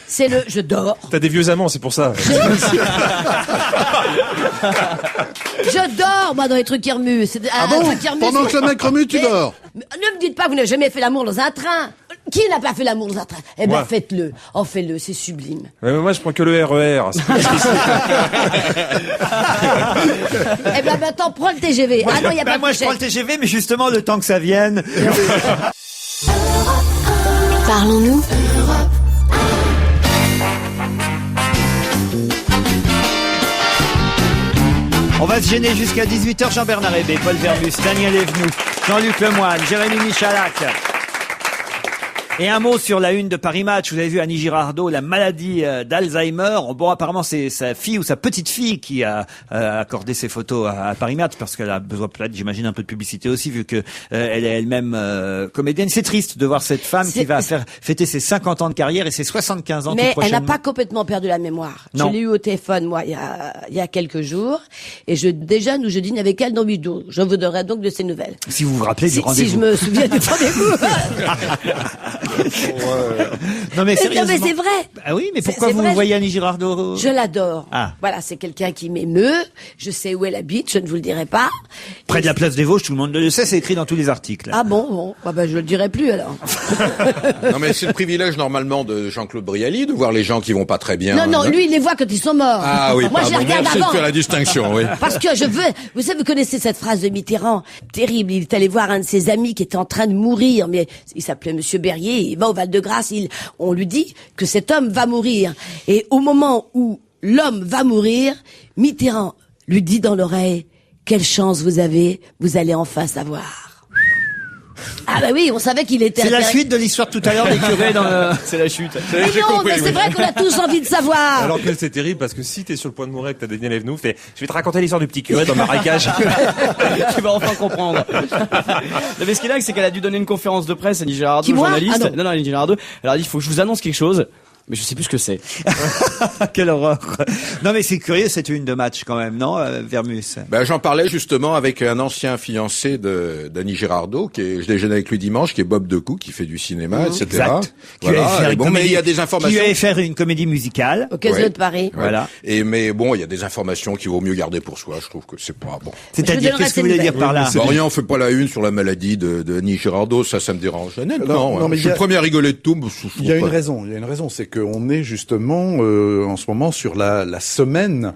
C'est je dors. T'as des vieux amants, c'est pour ça. Je dors, moi, dans les trucs qui remuent. C'est Ah un bon? truc qui remue, Pendant c'est- que le mec remue, tu Mais- dors. Ne me dites pas que vous n'avez jamais fait l'amour dans un train. Qui n'a pas fait l'amour dans un train? Eh ben, Moi. faites-le. Oh, faites-le, c'est sublime. Ouais, mais moi, je prends que le RER. Eh ben, maintenant, prends le TGV. Ah non, il n'y a Bah, pas moi, de je prends le couchette. TGV, mais justement, le temps que ça vienne. Parlons-nous. On va se gêner jusqu'à 18h. Jean-Bernard Hébé, Paul Vermus, Daniel Evenou, Jean-Luc Lemoyne, Jérémy Michalak. Et un mot sur la une de Paris Match. Vous avez vu Annie Girardot, la maladie d'Alzheimer. Bon, apparemment, c'est sa fille ou sa petite fille qui a accordé ses photos à Paris Match parce qu'elle a besoin peut-être, j'imagine, un peu de publicité aussi vu que elle est elle-même comédienne. C'est triste de voir cette femme qui va fêter ses 50 ans de carrière et ses 75 ans tout prochainement. Mais elle n'a pas complètement perdu la mémoire. Non. Je l'ai eu au téléphone, moi, il y a quelques jours. Et je déjeune ou je dîne avec elle dans 8 jours. Je vous donnerai donc de ses nouvelles. Si vous vous rappelez du rendez-vous. Si je me souviens du rendez-vous. Non mais sérieusement. Non mais c'est vrai. Ah oui, mais pourquoi C'est vous vrai. voyez Annie Girardot? Je l'adore. Ah. Voilà, c'est quelqu'un qui m'émeut. Je sais où elle habite, je ne vous le dirai pas. Près de la place des Vosges, tout le monde le sait, c'est écrit dans tous les articles. Ah bon. Bah, je le dirai plus alors. Non mais c'est le privilège normalement de Jean-Claude Brialy de voir les gens qui vont pas très bien. Non, lui, il les voit quand ils sont morts. Ah oui, moi, je les pardon, regarde merci avant. de faire la distinction, oui. Parce que je veux, vous savez, vous connaissez cette phrase de Mitterrand, terrible. Il est allé voir un de ses amis qui était en train de mourir, mais il s'appelait Monsieur Berrier. Il va au Val-de-Grâce. On lui dit que cet homme va mourir. Et au moment où l'homme va mourir, Mitterrand lui dit dans l'oreille, quelle chance vous avez, vous allez enfin savoir. Ah bah oui, on savait qu'il était... C'est la suite de l'histoire tout à l'heure des curés dans le... C'est la chute. Mais non, mais c'est vrai qu'on a tous envie de savoir. Alors que c'est terrible parce que si t'es sur le point de mourir et que t'as Daniel Evenou, je vais te raconter l'histoire du petit curé dans le marécage. Tu vas enfin comprendre. Mais ce qui est dingue, c'est qu'elle a dû donner une conférence de presse, Annie Girardot, Qui, moi journaliste. Ah non. Non, Annie Girardot. Elle a dit, il faut que je vous annonce quelque chose. Mais je sais plus ce que c'est. Quelle horreur. Non mais c'est curieux cette une de match quand même, non, Vermus? Ben, j'en parlais justement avec un ancien fiancé d'Annie Girardot, je déjeunais avec lui dimanche, qui est Bob Decou, qui fait du cinéma, etc. Exact. Voilà. Bon, mais il y a des informations. Qui allait faire une comédie musicale. Au Casino Ouais. de Paris. Ouais. Voilà. Mais bon, il y a des informations qu'il vaut mieux garder pour soi. Je trouve que c'est pas bon. C'est-à-dire, qu'est-ce que vous voulez dire par là? Bon, rien, on fait pas la une sur la maladie de Annie Girardot, ça me dérange. Honnêtement, Non, mais je suis le premier à rigoler de tout. Il y a une raison, c'est qu'on est justement en ce moment sur la semaine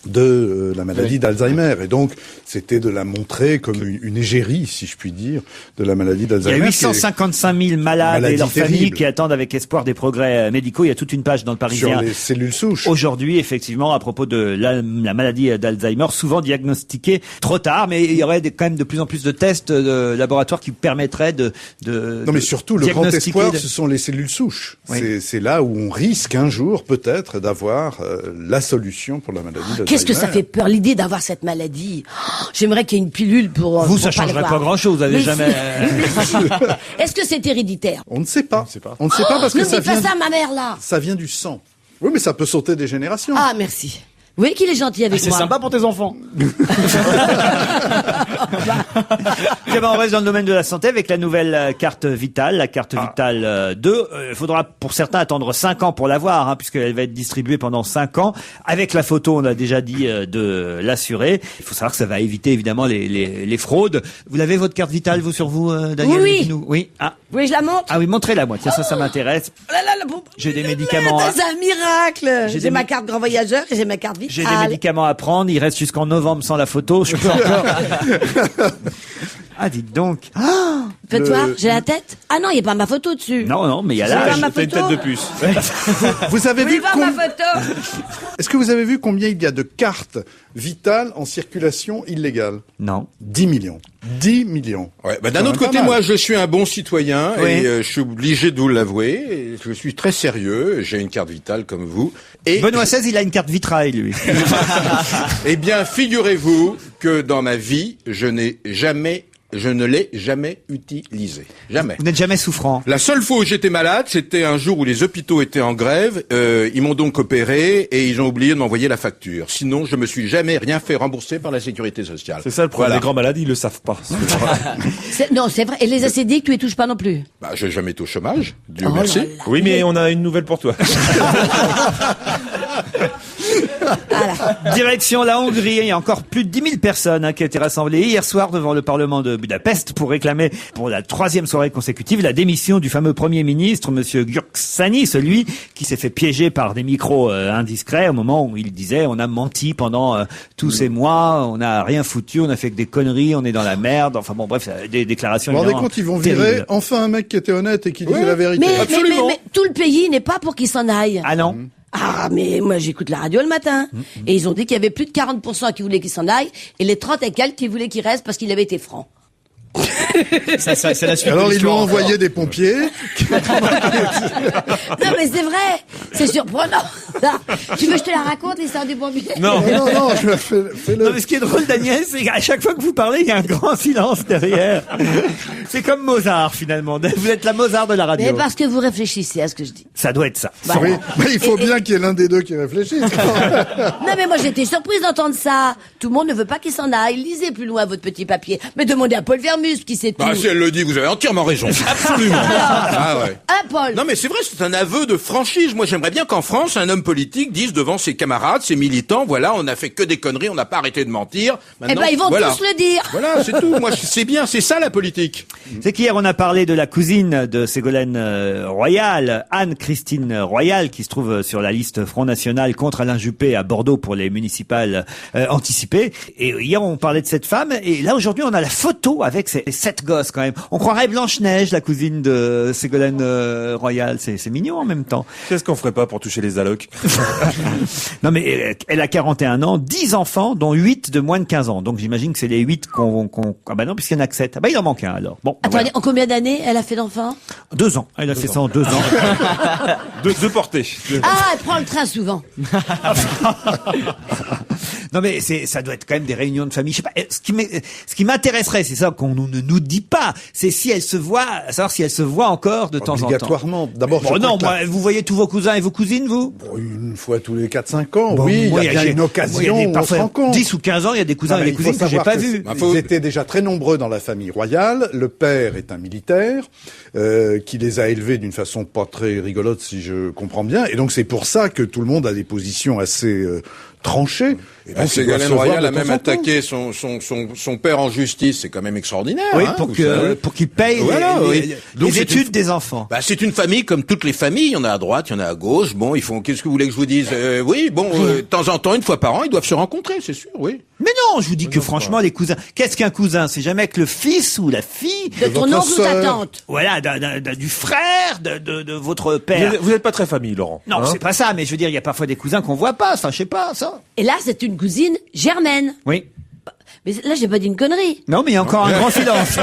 de la maladie d'Alzheimer. Et donc, c'était de la montrer comme une égérie, si je puis dire, de la maladie d'Alzheimer. Il y a 855 000 malades et leurs familles qui attendent avec espoir des progrès médicaux. Il y a toute une page dans le Parisien. Sur les cellules souches. Aujourd'hui, effectivement, à propos de la maladie d'Alzheimer, souvent diagnostiquée trop tard, mais il y aurait quand même de plus en plus de tests de laboratoires qui permettraient Non, mais surtout, le grand espoir, ce sont les cellules souches. Oui. C'est là où on risque un jour, peut-être, d'avoir la solution pour la maladie d'Alzheimer. Qu'est-ce que ça fait peur, l'idée d'avoir cette maladie. J'aimerais qu'il y ait une pilule pour... Vous, ça changerait pas grand-chose, vous avez jamais... Est-ce que c'est héréditaire? On ne sait pas. On ne sait pas parce que ça vient... Ne dis pas ça, ma mère, là. Ça vient du sang. Oui, mais ça peut sauter des générations. Ah, merci. Vous voyez qu'il est gentil avec moi. C'est sympa pour tes enfants. On reste dans le domaine de la santé avec la nouvelle carte vitale, la carte vitale 2. Il faudra pour certains attendre 5 ans pour l'avoir, puisqu'elle va être distribuée pendant 5 ans. Avec la photo, on a déjà dit de l'assurer. Il faut savoir que ça va éviter évidemment les fraudes. Vous l'avez votre carte vitale, vous, sur vous, Daniel? Oui. Ah. Vous voulez que je la montre? Ah oui, montrez-la moi. Tiens, ça m'intéresse. J'ai des médicaments. C'est un miracle. J'ai ma carte grand voyageur et j'ai ma carte vitale. J'ai des médicaments à prendre. Il reste jusqu'en novembre sans la photo. Je peux encore. Ah, dites donc. Faites voir, j'ai la tête. Ah non, il n'y a pas ma photo dessus. Non, mais il y a l'âge. T'as une tête de puce. Vous avez vu ma photo. Est-ce que vous avez vu combien il y a de cartes vitales en circulation illégale? Non. 10 millions. 10 millions. Ouais, d'un autre côté, moi, je suis un bon citoyen et je suis obligé de vous l'avouer. Et je suis très sérieux. J'ai une carte vitale comme vous. Et Benoît XVI, il a une carte vitrail, lui. Eh bien, figurez-vous que dans ma vie, je ne l'ai jamais utilisé. Jamais. Vous n'êtes jamais souffrant. La seule fois où j'étais malade, c'était un jour où les hôpitaux étaient en grève. Ils m'ont donc opéré et ils ont oublié de m'envoyer la facture. Sinon, je me suis jamais rien fait rembourser par la sécurité sociale. C'est ça le problème des grands malades, ils le savent pas. Non, c'est vrai. Et les ACD, tu les touches pas non plus. Bah, j'ai jamais été au chômage. Dieu merci. Oui, mais on a une nouvelle pour toi. Voilà. Direction la Hongrie, il y a encore plus de 10 000 personnes qui ont été rassemblées hier soir devant le Parlement de Budapest pour réclamer pour la 3e soirée consécutive la démission du fameux Premier ministre, Monsieur Gyurcsány, celui qui s'est fait piéger par des micros indiscrets au moment où il disait on a menti pendant tous ces mois, on n'a rien foutu, on a fait que des conneries, on est dans la merde, enfin bon bref, des déclarations Vous vous rendez évidemment compte, ils vont terribles. virer enfin un mec qui était honnête et qui disait la vérité. Mais tout le pays n'est pas pour qu'il s'en aille. Ah non. Ah, mais moi j'écoute la radio le matin. Et ils ont dit qu'il y avait plus de 40% qui voulaient qu'il s'en aille et les 30 et quelques qui voulaient qu'il reste parce qu'il avait été franc. Ça, c'est la suite. Alors de ils lui ont l'histoire. envoyé des pompiers. Non mais c'est vrai, c'est surprenant. Là, tu veux que je te la raconte l'histoire du pompier? Non, fais-le. Non, mais ce qui est drôle, Daniel, c'est qu'à chaque fois que vous parlez, il y a un grand silence derrière. C'est comme Mozart, finalement. Vous êtes la Mozart de la radio. Mais parce que vous réfléchissez à ce que je dis. Ça doit être ça. Oui, mais il faut Et- bien qu'il y ait l'un des deux qui réfléchisse. Non mais moi j'étais surprise d'entendre ça. Tout le monde ne veut pas qu'il s'en aille. Lisez plus loin votre petit papier. Mais demandez à Paul Vermus qui sait tout. Bah, si elle le dit, vous avez entièrement raison. Absolument. Ah ouais. Hein, Paul? Non mais c'est vrai, c'est un aveu de franchise. Moi j'aimerais bien qu'en France, un homme politique dise devant ses camarades, ses militants, voilà, on a fait que des conneries, on n'a pas arrêté de mentir. Eh Maintenant, ben ils vont voilà. tous le dire. Voilà, c'est tout. Moi c'est bien, c'est ça la politique. C'est qu'hier, on a parlé de la cousine de Ségolène Royal, Anne-Christine Royal, qui se trouve sur la liste Front National contre Alain Juppé à Bordeaux pour les municipales anticipées. Et hier, on parlait de cette femme. Et là, aujourd'hui, on a la photo avec ces 7 gosses, quand même. On croirait Blanche-Neige, la cousine de Ségolène Royal. C'est mignon en même temps. Qu'est-ce qu'on ferait pas pour toucher les allocs? Non, mais elle a 41 ans, 10 enfants, dont 8 de moins de 15 ans. Donc, j'imagine que c'est les 8 Ah bah non, puisqu'il y en a que 7. Ah bah, il en manque un, alors. Bon. Attendez, en combien d'années elle a fait d'enfants? 2 ans. Elle a fait ça en 2 ans. De portée. Ah, elle prend le train souvent. Non mais ça doit être quand même des réunions de famille. Je sais pas. Ce qui m'intéresserait, c'est ça qu'on ne nous dit pas, c'est si elle se voit, savoir si elle se voit encore de temps en temps. Obligatoirement. D'abord, Bon, je non, crois que moi, vous voyez tous vos cousins et vos cousines, vous? une fois tous les 4-5 ans, Bon, oui, moi, il y a bien une moi, occasion il y a des- où on se parfois, rencontre. 10 ou 15 ans, il y a des cousins Non, et mais des il faut cousines que j'ai savoir pas que vus. Ils étaient déjà très nombreux dans la famille royale. Le père est un militaire qui les a élevés d'une façon pas très rigolote, si je comprends bien. Et donc c'est pour ça que tout le monde a des positions assez tranchées. Et donc, ils doivent Ségolène se voir Royal de a temps même en temps. attaqué son père en justice. C'est quand même extraordinaire. Oui, hein, pour vous savez. qu'il paye Voilà, les oui. Donc, c'est études une- des enfants. Bah, c'est une famille comme toutes les familles. Il y en a à droite, il y en a à gauche. Bon, ils font. Qu'est-ce que vous voulez que je vous dise Oui, bon, de temps en temps, une fois par an, ils doivent se rencontrer, c'est sûr. Oui. Mais non, je vous dis que franchement, les cousins. Qu'est-ce qu'un cousin? C'est jamais que le fils ou la fille. De ton votre oncle ou ta sœur. tante. Voilà, du frère de votre père. Vous n'êtes pas très famille, Laurent. Non, hein c'est pas ça, mais je veux dire, il y a parfois des cousins qu'on voit pas, ça, je sais pas, ça. Et là, c'est une cousine germaine. Oui. Mais là, j'ai pas dit une connerie. Non, mais il y a encore un grand silence.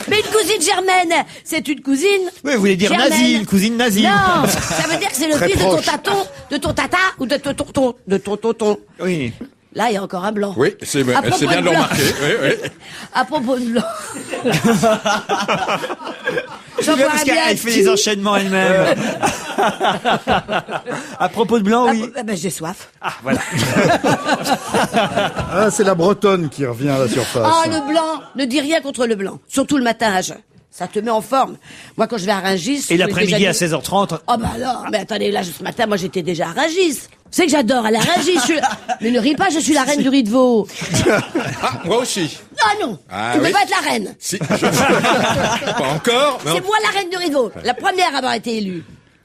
Mais une cousine germaine, c'est une cousine. Oui, vous voulez dire germaine. nazie, une cousine nazie. Non, ça veut dire que c'est le Très fils proche. de ton taton, de ton tata ou de ton tonton, de ton tonton. Oui. Là, il y a encore un blanc. Oui, c'est À propos bien de le blanc. remarquer. Oui, oui. À propos de blanc. C'est bien parce qu'elle fait les enchaînements elle-même. À propos de blanc, oui. Ah, ben, j'ai soif. Ah, voilà. Ah, c'est la Bretonne qui revient à la surface. Ah, le blanc. Ne dis rien contre le blanc. Surtout le matin à jeun. Ça te met en forme. Moi, quand je vais à Rungis... Et je l'après-midi l'ai à déjà dit. 16h30. Oh bah alors, mais attendez, là, ce matin, moi, j'étais déjà à Rungis. Vous savez que j'adore aller à Rungis. Mais ne ris pas, je suis la reine du riz de veau. Ah, moi aussi. Ah non, Ah, tu peux oui. pas être la reine. Si, pas encore. mais C'est moi la reine du riz de veau. La première à avoir été élue.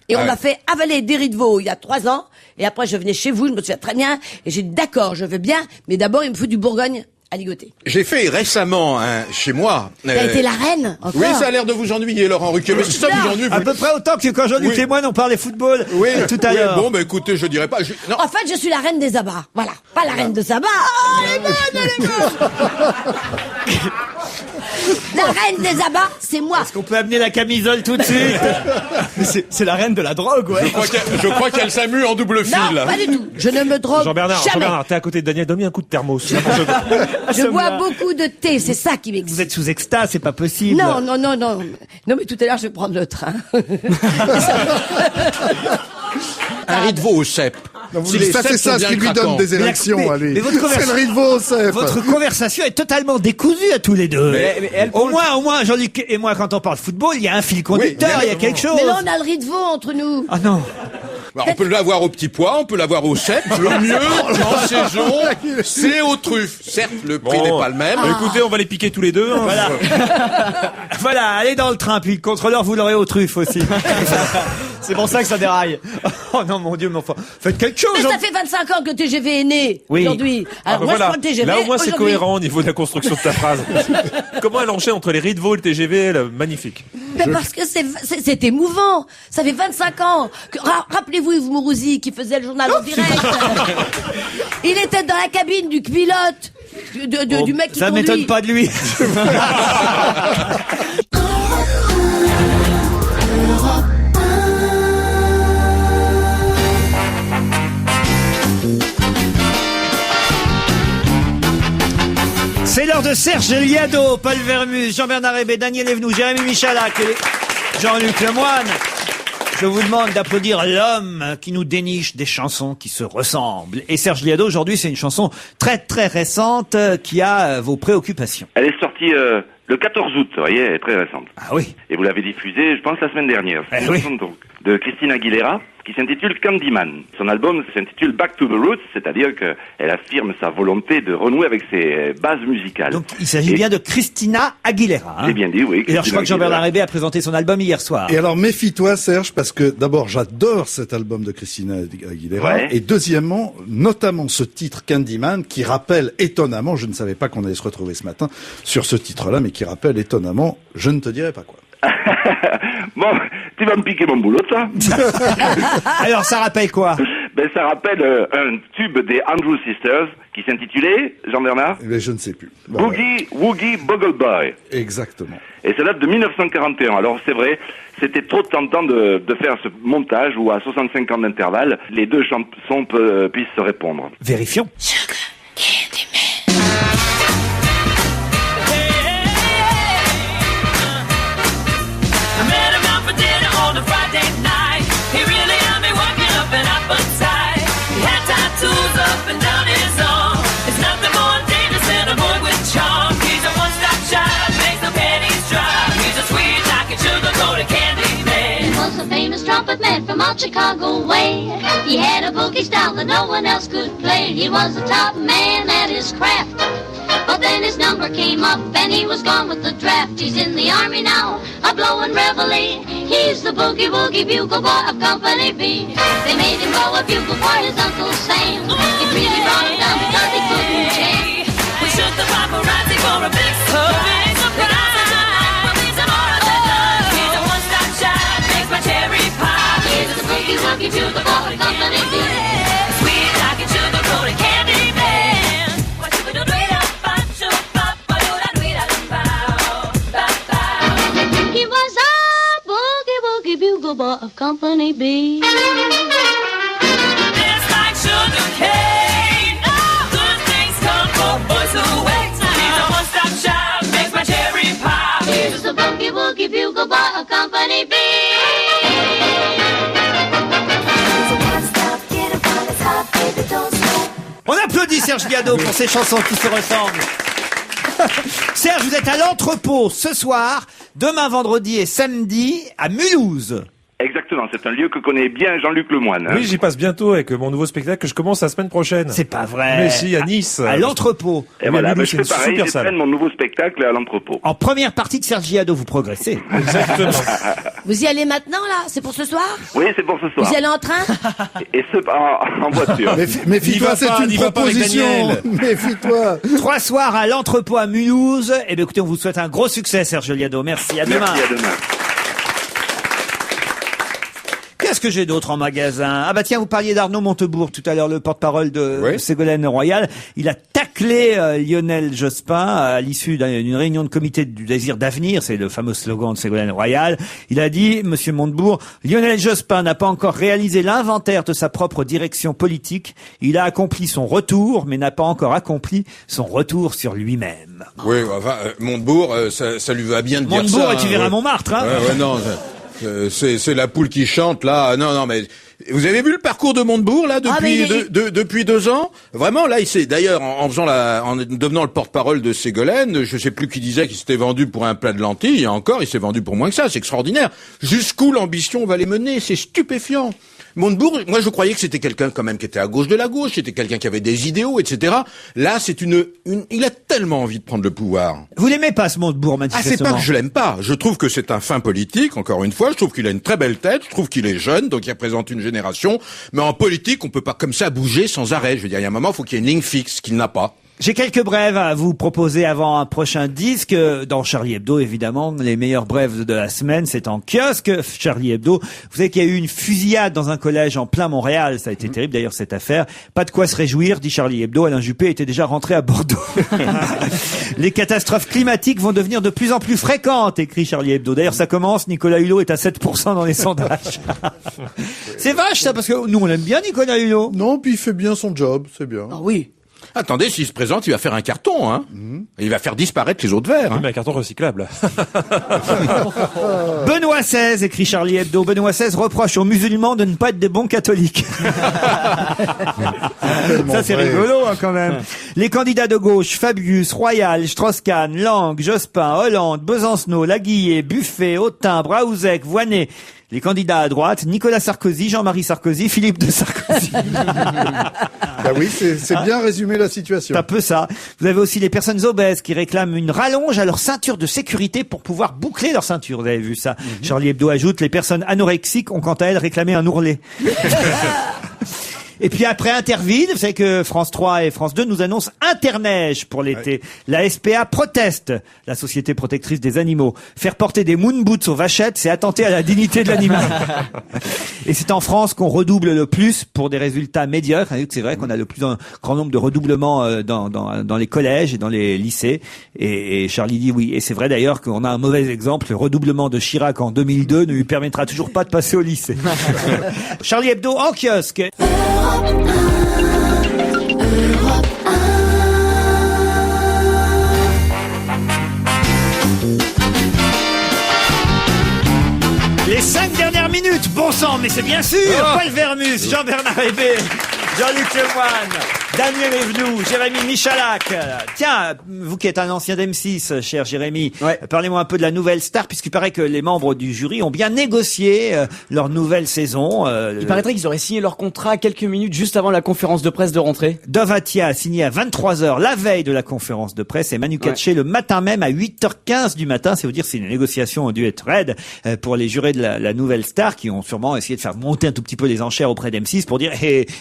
Et on Ah m'a ouais. fait avaler des riz de veau il y a 3 ans. Et après, je venais chez vous, je me souviens très bien. Et j'ai dit, d'accord, je veux bien. Mais d'abord, il me faut du Bourgogne à ligoter. J'ai fait récemment chez moi. T'as été la reine, encore. Oui, ça a l'air de vous ennuyer, Laurent Ruquier. Mais si ça vous ennuie, À vous... peu près autant que quand Jean-Luc Oui. et moi, on parlait football tout à oui, l'heure. Bon, bah écoutez, je dirais pas. Non. En fait, je suis la reine des abats. Voilà. Pas la reine de Saba. Oh, elle est bonne, elle est bonne. La reine des abats, c'est moi. Est-ce qu'on peut amener la camisole tout de suite? C'est la reine de la drogue, ouais. Je crois qu'elle s'amuse en double fil. Non, pas du tout. Je ne me drogue Jean-Bernard, jamais. t'es à côté de Daniel, donne-lui un coup de thermos. N'importe quoi. Je bois beaucoup de thé, c'est ça qui Vous m'excite. êtes sous extase, c'est pas possible. Non, non, non, non. Non, mais tout à l'heure, je vais prendre le train. Un riz de veau au cèpe. Non, vous Si voulez- les ça, c'est cèpes sont ça, ce bien qui lui donne craquants. des élections, allez. mais votre C'est le riz de veau, c'est. Votre conversation est totalement décousue à tous les deux. Mais elle, au moins, Jean-Luc et moi, quand on parle football, il y a un fil conducteur, Oui, il y a quelque chose. Mais là, on a le riz de veau entre nous. Ah non. Bah, on peut l'avoir au petit pois, on peut l'avoir au cèpe. Le mieux, en saison, c'est aux truffes. Certes, le prix n'est pas le même. Écoutez, on va les piquer tous les deux. Hein. Voilà. Voilà, allez dans le train, puis le contrôleur, vous l'aurez aux truffes aussi. C'est pour ça que ça déraille. Oh non, mon Dieu, mais enfin, faites quelque chose. Mais ça fait 25 ans que le TGV est né, Oui. aujourd'hui. Alors moi, je prends le TGV Là, au moins, c'est aujourd'hui. cohérent au niveau de la construction de ta phrase. Comment elle enchaîne entre les rides et le TGV, magnifique. Mais parce que c'est émouvant. Ça fait 25 ans. Rappelez-vous Yves Mourouzi qui faisait le journal en direct. Il était dans la cabine du pilote, du mec qui Ça conduit. m'étonne pas de lui. C'est l'heure de Serge Liado, Paul Vermus, Jean-Bernard Hébé, Daniel Evenou, Jérémy Michalak et Jean-Luc Lemoyne. Je vous demande d'applaudir l'homme qui nous déniche des chansons qui se ressemblent. Et Serge Liado, aujourd'hui, c'est une chanson très très récente qui a vos préoccupations. Elle est sortie le 14 août, vous voyez, elle est très récente. Ah oui. Et vous l'avez diffusée, je pense, la semaine dernière. C'est une oui. chanson donc de Christina Aguilera qui s'intitule Candyman. Son album s'intitule Back to the Roots, c'est-à-dire qu'elle affirme sa volonté de renouer avec ses bases musicales. Donc il s'agit bien de Christina Aguilera. Hein. J'ai bien dit, oui. Et alors je crois que Christina Jean-Bernard Aguilera. Hébé a présenté son album hier soir. Et alors méfie-toi Serge, parce que d'abord j'adore cet album de Christina Aguilera, Ouais. et deuxièmement, notamment ce titre Candyman, qui rappelle étonnamment, je ne savais pas qu'on allait se retrouver ce matin sur ce titre-là, mais qui rappelle étonnamment, je ne te dirai pas quoi. Bon, tu vas me piquer mon boulot, toi. Alors ça rappelle quoi? Ben, ça rappelle un tube des Andrew Sisters qui s'intitulait, Jean-Bernard, Mais je ne sais plus. Bon, Boogie Woogie Buggle Boy. exactement. Et ça date de 1941. Alors c'est vrai, c'était trop tentant de faire ce montage où à 65 ans d'intervalle, les deux chansons puissent se répondre. Vérifions. I met him out for dinner on a Friday night. He really had me walking up and up inside. He had tattoos up and down his arm. It's nothing more dangerous than a boy with charm. He's a one-stop shop, makes no pennies drop. He's a sweet like a sugar-coated candy man. He was a famous trumpet man from out Chicago way. He had a boogie style that no one else could play. He was the top man at his craft. But then his number came up and he was gone with the draft. He's in the army now, a blowin' reveille. He's the boogie woogie bugle boy of Company B. They made him blow a bugle for his Uncle Sam. He really brought him down because he couldn't jam. We shook the paparazzi for a big surprise. He's a one-stop shop, makes my cherry pie. He's the boogie woogie bugle boy of Company B. Sweet like a sugar-coated candy man. What you gonna do? He was a boogie woogie bugle boy of Company B. It's like sugar cane. Good things come for boys who wait. He's a one-stop shop, makes my cherry pie. He's the boogie woogie bugle boy of Company B. On applaudit Serge Liado pour ses chansons qui se ressemblent. Serge, vous êtes à l'entrepôt ce soir, demain vendredi et samedi à Mulhouse. Exactement, c'est un lieu que connaît bien Jean-Luc Lemoyne. Hein. Oui, j'y passe bientôt avec mon nouveau spectacle que je commence la semaine prochaine. C'est pas vrai. Mais si, à Nice. À l'entrepôt. Et voilà, Mulhouse, je c'est fais une pareil, super je salle. traîne mon nouveau spectacle à l'entrepôt. En première partie de Serge Liado, vous progressez. Exactement. Vous y allez maintenant, là? C'est pour ce soir? Oui, c'est pour ce soir. Vous y allez en train? Et ce, en voiture. Méfie-toi, c'est une n'y va pas avec proposition. Daniel. Méfie-toi. 3 soirs à l'entrepôt à Mulhouse. Eh bien, écoutez, on vous souhaite un gros succès, Serge Liado. Merci. À demain. Merci, à demain. Qu'est-ce que j'ai d'autre en magasin? Ah bah tiens, vous parliez d'Arnaud Montebourg tout à l'heure, le porte-parole de Oui. Ségolène Royal. Il a taclé Lionel Jospin à l'issue d'une réunion de comité du désir d'avenir. C'est le fameux slogan de Ségolène Royal. Il a dit, Monsieur Montebourg, Lionel Jospin n'a pas encore réalisé l'inventaire de sa propre direction politique. Il a accompli son retour, mais n'a pas encore accompli son retour sur lui-même. Oui, enfin, Montebourg, ça lui va bien de dire ça. Montebourg, et tu hein, verras ouais. Montmartre, hein. Ouais, non, c'est la poule qui chante là. Non, mais Vous avez vu le parcours de Montebourg là depuis depuis 2 ans? Vraiment là, il s'est d'ailleurs en devenant le porte-parole de Ségolène, je sais plus qui disait qu'il s'était vendu pour un plat de lentilles, et encore il s'est vendu pour moins que ça, c'est extraordinaire. Jusqu'où l'ambition va les mener, c'est stupéfiant. Montebourg, moi je croyais que c'était quelqu'un quand même qui était à gauche de la gauche, c'était quelqu'un qui avait des idéaux, etc. Là, c'est il a tellement envie de prendre le pouvoir. Vous l'aimez pas, ce Montebourg, manifestement? Ah, c'est pas que je l'aime pas. Je trouve que c'est un fin politique, encore une fois. Je trouve qu'il a une très belle tête. Je trouve qu'il est jeune, donc il représente une génération. Mais en politique, on peut pas comme ça bouger sans arrêt. Je veux dire, il y a un moment, il faut qu'il y ait une ligne fixe, qu'il n'a pas. J'ai quelques brèves à vous proposer avant un prochain disque. Dans Charlie Hebdo, évidemment, les meilleures brèves de la semaine, c'est en kiosque. Charlie Hebdo. Vous savez qu'il y a eu une fusillade dans un collège en plein Montréal. Ça a été terrible, d'ailleurs, cette affaire. Pas de quoi se réjouir, dit Charlie Hebdo. Alain Juppé était déjà rentré à Bordeaux. Les catastrophes climatiques vont devenir de plus en plus fréquentes, écrit Charlie Hebdo. D'ailleurs, ça commence. Nicolas Hulot est à 7% dans les sondages. C'est vache, ça, parce que nous, on aime bien Nicolas Hulot. Non, puis il fait bien son job, c'est bien. Ah oui. Attendez, s'il se présente, il va faire un carton, hein. Et il va faire disparaître les autres verres. Oui, mais un carton recyclable. Benoît XVI, écrit Charlie Hebdo. Benoît XVI reproche aux musulmans de ne pas être des bons catholiques. Ça, c'est rigolo, hein, quand même. Les candidats de gauche, Fabius, Royal, Strauss-Kahn, Lang, Jospin, Hollande, Besancenot, Laguillet, Buffet, Autain, Braouzek, Voynet. Les candidats à droite, Nicolas Sarkozy, Jean-Marie Sarkozy, Philippe de Sarkozy. Bah oui, c'est bien résumé la situation. C'est un peu ça. Vous avez aussi les personnes obèses qui réclament une rallonge à leur ceinture de sécurité pour pouvoir boucler leur ceinture. Vous avez vu ça? Charlie Hebdo ajoute, les personnes anorexiques ont quant à elles réclamé un ourlet. Et puis après Interville, vous savez que France 3 et France 2 nous annoncent Interneige pour l'été. Ouais. La SPA proteste, la Société protectrice des animaux. Faire porter des moon boots aux vachettes, c'est attenter à la dignité de l'animal. Et c'est en France qu'on redouble le plus pour des résultats médiocres. C'est vrai qu'on a le plus grand nombre de redoublements dans les collèges et dans les lycées. Et Charlie dit oui. Et c'est vrai d'ailleurs qu'on a un mauvais exemple. Le redoublement de Chirac en 2002 ne lui permettra toujours pas de passer au lycée. Charlie Hebdo en kiosque. Les 5 dernières minutes, bon sang, mais c'est bien sûr, Paul Vermus, Jean-Bernard Hébé, Jean-Luc Lemoyne, Daniel Evenou, Jérémy Michalak. Tiens, vous qui êtes un ancien d'M6, cher Jérémy, parlez-moi un peu de la nouvelle star, puisqu'il paraît que les membres du jury ont bien négocié leur nouvelle saison. Il paraîtrait qu'ils auraient signé leur contrat quelques minutes juste avant la conférence de presse de rentrée. Dovatia a signé à 23h la veille de la conférence de presse et Manu Katché le matin même à 8h15 du matin. C'est vous dire si les négociations ont dû être raides pour les jurés de la nouvelle star qui ont sûrement essayé de faire monter un tout petit peu les enchères auprès d'M6 pour dire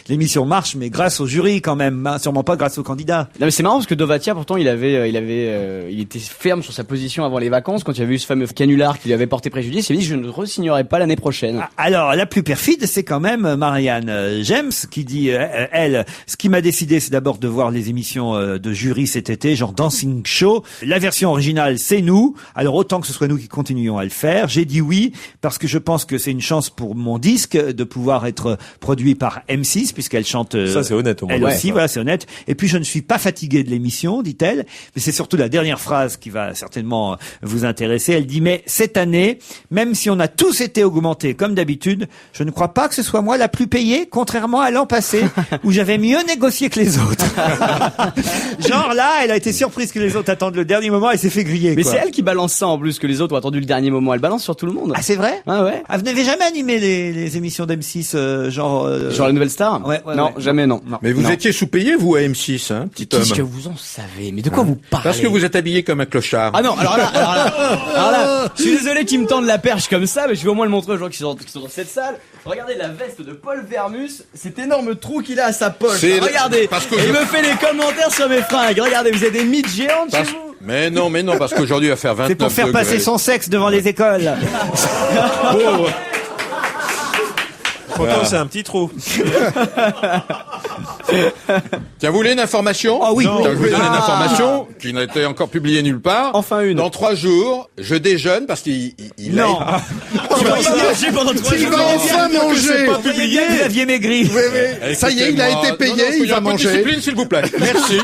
l'émission marche mais grâce au jury quand même, hein, sûrement pas grâce aux candidats. Non mais c'est marrant parce que Dovatia pourtant il était ferme sur sa position avant les vacances quand il y avait eu ce fameux canular qui lui avait porté préjudice. Il a dit je ne re-signerai pas l'année prochaine. Alors la plus perfide c'est quand même Marianne James qui dit elle ce qui m'a décidé c'est d'abord de voir les émissions de jury cet été genre Dancing Show. La version originale c'est nous. Alors autant que ce soit nous qui continuions à le faire. J'ai dit oui parce que je pense que c'est une chance pour mon disque de pouvoir être produit par M6 puisqu'elle chante. Ça c'est honnête au moins. Elle aussi, voilà, c'est honnête. Et puis je ne suis pas fatigué de l'émission, dit-elle. Mais c'est surtout la dernière phrase qui va certainement vous intéresser. Elle dit mais cette année, même si on a tous été augmentés comme d'habitude, je ne crois pas que ce soit moi la plus payée, contrairement à l'an passé où j'avais mieux négocié que les autres. Genre là, elle a été surprise que les autres attendent le dernier moment. Elle s'est fait griller. Mais quoi. c'est elle qui balance ça en plus que les autres ont attendu le dernier moment. Elle balance sur tout le monde. Ah c'est vrai? Ah ouais. Ah, vous n'avez jamais animé les émissions d'M6 genre la nouvelle star? Non, jamais non. Mais vous étiez sous-payé vous à M6, hein, petit homme. Qu'est-ce que vous en savez? Mais de quoi vous parlez? Parce que vous êtes habillé comme un clochard. Ah non, alors là, je suis désolé qu'ils me tendent la perche comme ça, mais je vais au moins le montrer aux gens qui sont dans cette salle. Regardez la veste de Paul Vermus, cet énorme trou qu'il a à sa poche. Regardez, il me fait les commentaires sur mes fringues. Regardez, vous avez des mythes géantes chez vous. Mais non, parce qu'aujourd'hui il va faire 29 C'est pour faire degrés. passer son sexe devant les écoles. Pourtant, c'est un petit trou. Tiens, vous voulez une information? Ah oui. Je vais vous donner une information qui n'a été encore publiée nulle part. Enfin une. Dans 3 jours, je déjeune parce qu'il Non. Tu vas manger pendant 3 jours. Il va enfin manger. Vous aviez maigri. Ça y est, il a été payé, il va manger. Discipline, s'il vous plaît. Merci.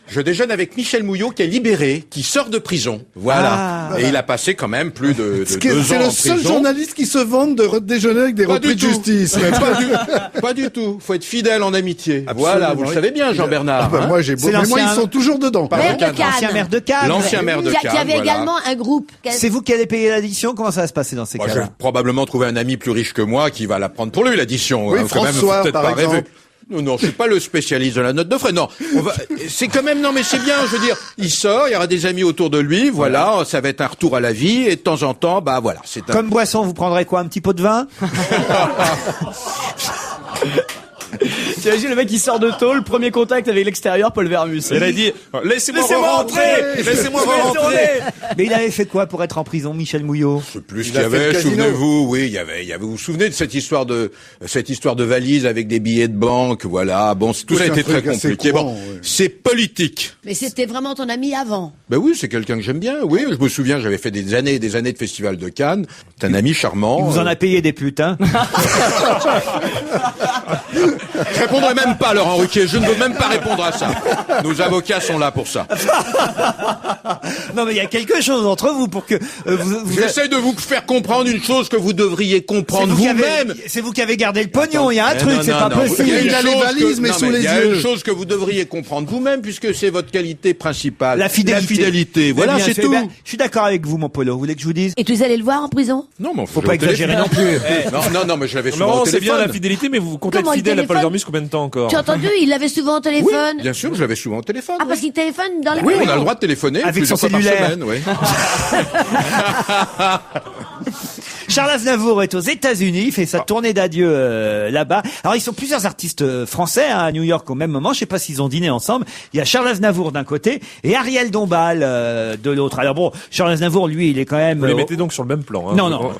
Je déjeune avec Michel Mouillot qui est libéré, qui sort de prison. Voilà. Et il a passé quand même plus de 2 ans en prison. C'est le seul journaliste qui se vante de déjeuner avec des repris de justice. Mais pas du tout. Faut être fidèle en amitié. Absolument, voilà, vous le savez bien, Jean-Bernard. Moi, mais moi, ils sont toujours dedans. L'ancien maire de Cannes. L'ancien maire de Cannes. Qui avait également un groupe. C'est vous qui allez payer l'addition? Comment ça va se passer dans ces Moi, cas-là? j'ai probablement trouvé un ami plus riche que moi qui va la prendre pour lui, l'addition. Oui, quand même, faut François, peut-être par pas exemple. rêver. Non, je suis pas le spécialiste de la note de frais. Non, c'est quand même, non, mais c'est bien, je veux dire, il sort, il y aura des amis autour de lui, voilà, ça va être un retour à la vie, et de temps en temps, bah voilà, c'est un... Comme boisson, vous prendrez quoi? Un petit pot de vin? T'imagines le mec qui sort de tôle, premier contact avec l'extérieur, Paul Vermus. Il a dit, laissez-moi rentrer. Mais il avait fait quoi pour être en prison, Michel Mouillot? Je sais plus ce qu'il y avait, souvenez-vous, oui, il y avait, vous vous souvenez de cette histoire de valise avec des billets de banque, voilà, bon, tout ça a été très compliqué. Bon, c'est politique. Mais c'était vraiment ton ami avant. Ben oui, c'est quelqu'un que j'aime bien, oui, je me souviens, j'avais fait des années et des années de festival de Cannes, c'est un ami charmant. Il vous en a payé des putes, hein? Je répondrai même pas, Laurent Ruquier, je ne veux même pas répondre à ça. Nos avocats sont là pour ça. Non, mais il y a quelque chose entre vous pour que J'essaie de vous faire comprendre une chose que vous devriez comprendre vous-même. C'est vous qui avez gardé le pognon, il y a un truc, c'est pas possible. Il a les valises, mais sous les yeux. Il y a une chose que vous devriez comprendre vous-même, puisque c'est votre qualité principale. La fidélité. Voilà, Eh bien, c'est tout. bien. Je suis d'accord avec vous, mon Polo. Vous voulez que je vous dise? Et tu es allé le voir en prison? Non, mais faut pas exagérer non plus. Non, mais je l'avais souvent au Non, c'est téléphone. bien la fidélité, mais vous comptez être fidèle à Paul Vermus combien de temps encore? Tu as entendu? Il l'avait souvent au téléphone. Oui, bien sûr, je l'avais souvent au téléphone. Ah, parce qu'il téléphone dans la Oui, maison. on a le droit de téléphoner avec plusieurs son fois cellulaire. par semaine, oui. Charles Aznavour est aux États-Unis, il fait sa tournée d'adieu là-bas. Alors ils sont plusieurs artistes français à New York au même moment. Je sais pas s'ils ont dîné ensemble. Il y a Charles Aznavour d'un côté et Ariel Dombal de l'autre. Alors bon, Charles Aznavour, lui, il est quand même. Vous les mettez donc sur le même plan. Hein, non,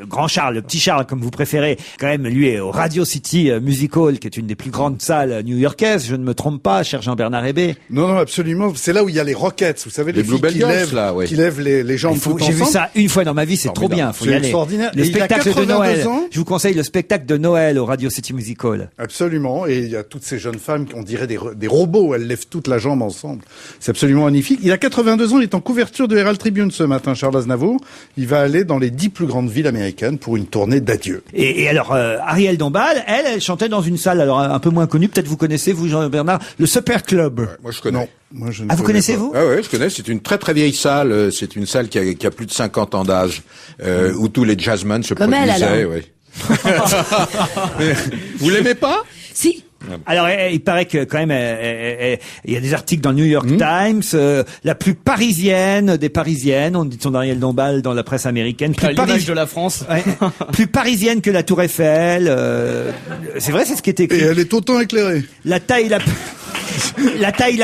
grand Charles, le petit Charles, comme vous préférez. Quand même, lui est au Radio City Music Hall, qui est une des plus grandes salles new-yorkaises. Je ne me trompe pas, cher Jean-Bernard Hébé. Non, absolument. C'est là où il y a les Rockets. Vous savez, les filles Bluebell Girls, là, ouais. qui lèvent les jambes tout J'ai vu ensemble. ça une fois dans ma vie, c'est trop bien. Faut y C'est aller. extraordinaire. Le Et il a spectacle de 82 Noël. ans. Je vous conseille le spectacle de Noël au Radio City Music Hall. Absolument. Et il y a toutes ces jeunes femmes, on dirait des robots. Elles lèvent toute la jambe ensemble. C'est absolument magnifique. Il a 82 ans. Il est en couverture de Herald Tribune ce matin, Charles Aznavour. Il va aller dans les 10 plus grandes villes américaines pour une tournée d'adieu. Et alors, Ariel Dombal, elle chantait dans une salle, alors un peu moins connue, peut-être vous connaissez, vous, Jean-Bernard, le Super Club. Ouais, moi, je connais. Non. Moi, je ne Ah, vous connais connaissez, pas. vous? Ah ouais, je connais. C'est une très très vieille salle. C'est une salle qui a plus de 50 ans d'âge, où tous les jazzmen se Comme elle, produisaient. alors. Oui. Vous l'aimez pas? Si. Alors, il paraît que quand même, il y a des articles dans le New York Times, la plus parisienne des parisiennes, on dit son Ariel Dombal dans la presse américaine, plus L'image de la France. Ouais, plus parisienne que la Tour Eiffel. C'est vrai, c'est ce qui est écrit. Et elle est autant éclairée. La taille la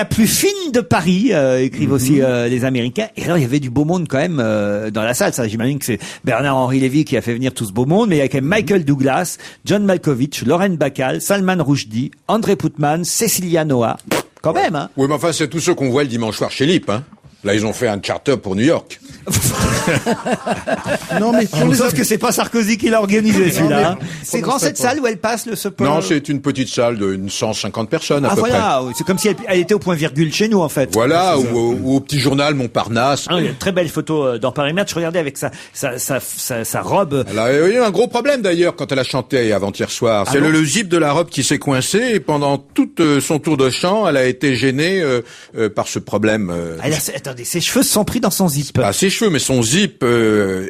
plus fine de Paris, écrivent aussi les Américains. Et alors, il y avait du beau monde quand même dans la salle. Ça, j'imagine que c'est Bernard-Henri Lévy qui a fait venir tout ce beau monde. Mais il y a quand même Michael Douglas, John Malkovich, Lorraine Bacall, Salman Rushdie, André Putman, Cecilia Noah. Quand même, hein. Oui, mais enfin, c'est tous ceux qu'on voit le dimanche soir chez Lip, hein. Là, ils ont fait un charter pour New York. Non, mais Sauf que c'est pas Sarkozy qui l'a organisé, celui-là. mais- C'est grand cette salle où elle passe le Super. Non, c'est une petite salle de 150 personnes à peu près. voilà. C'est comme si elle était au point virgule chez nous, en fait. Voilà, ou au petit journal Montparnasse. Ah, il y a une très belle photo dans Paris Match. Je regardais avec sa robe. Elle a eu un gros problème d'ailleurs quand elle a chanté avant-hier soir. C'est le zip de la robe qui s'est coincé et pendant tout son tour de chant, elle a été gênée par ce problème. Attendez, ses cheveux se sont pris dans son zip. Pas ses cheveux, mais son zip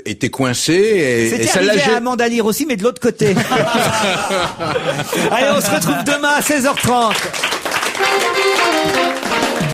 était coincé et C'était ça l'a arrivé à gêné. Amanda Lear aussi, mais de l'autre côté. Allez, on se retrouve demain à 16h30.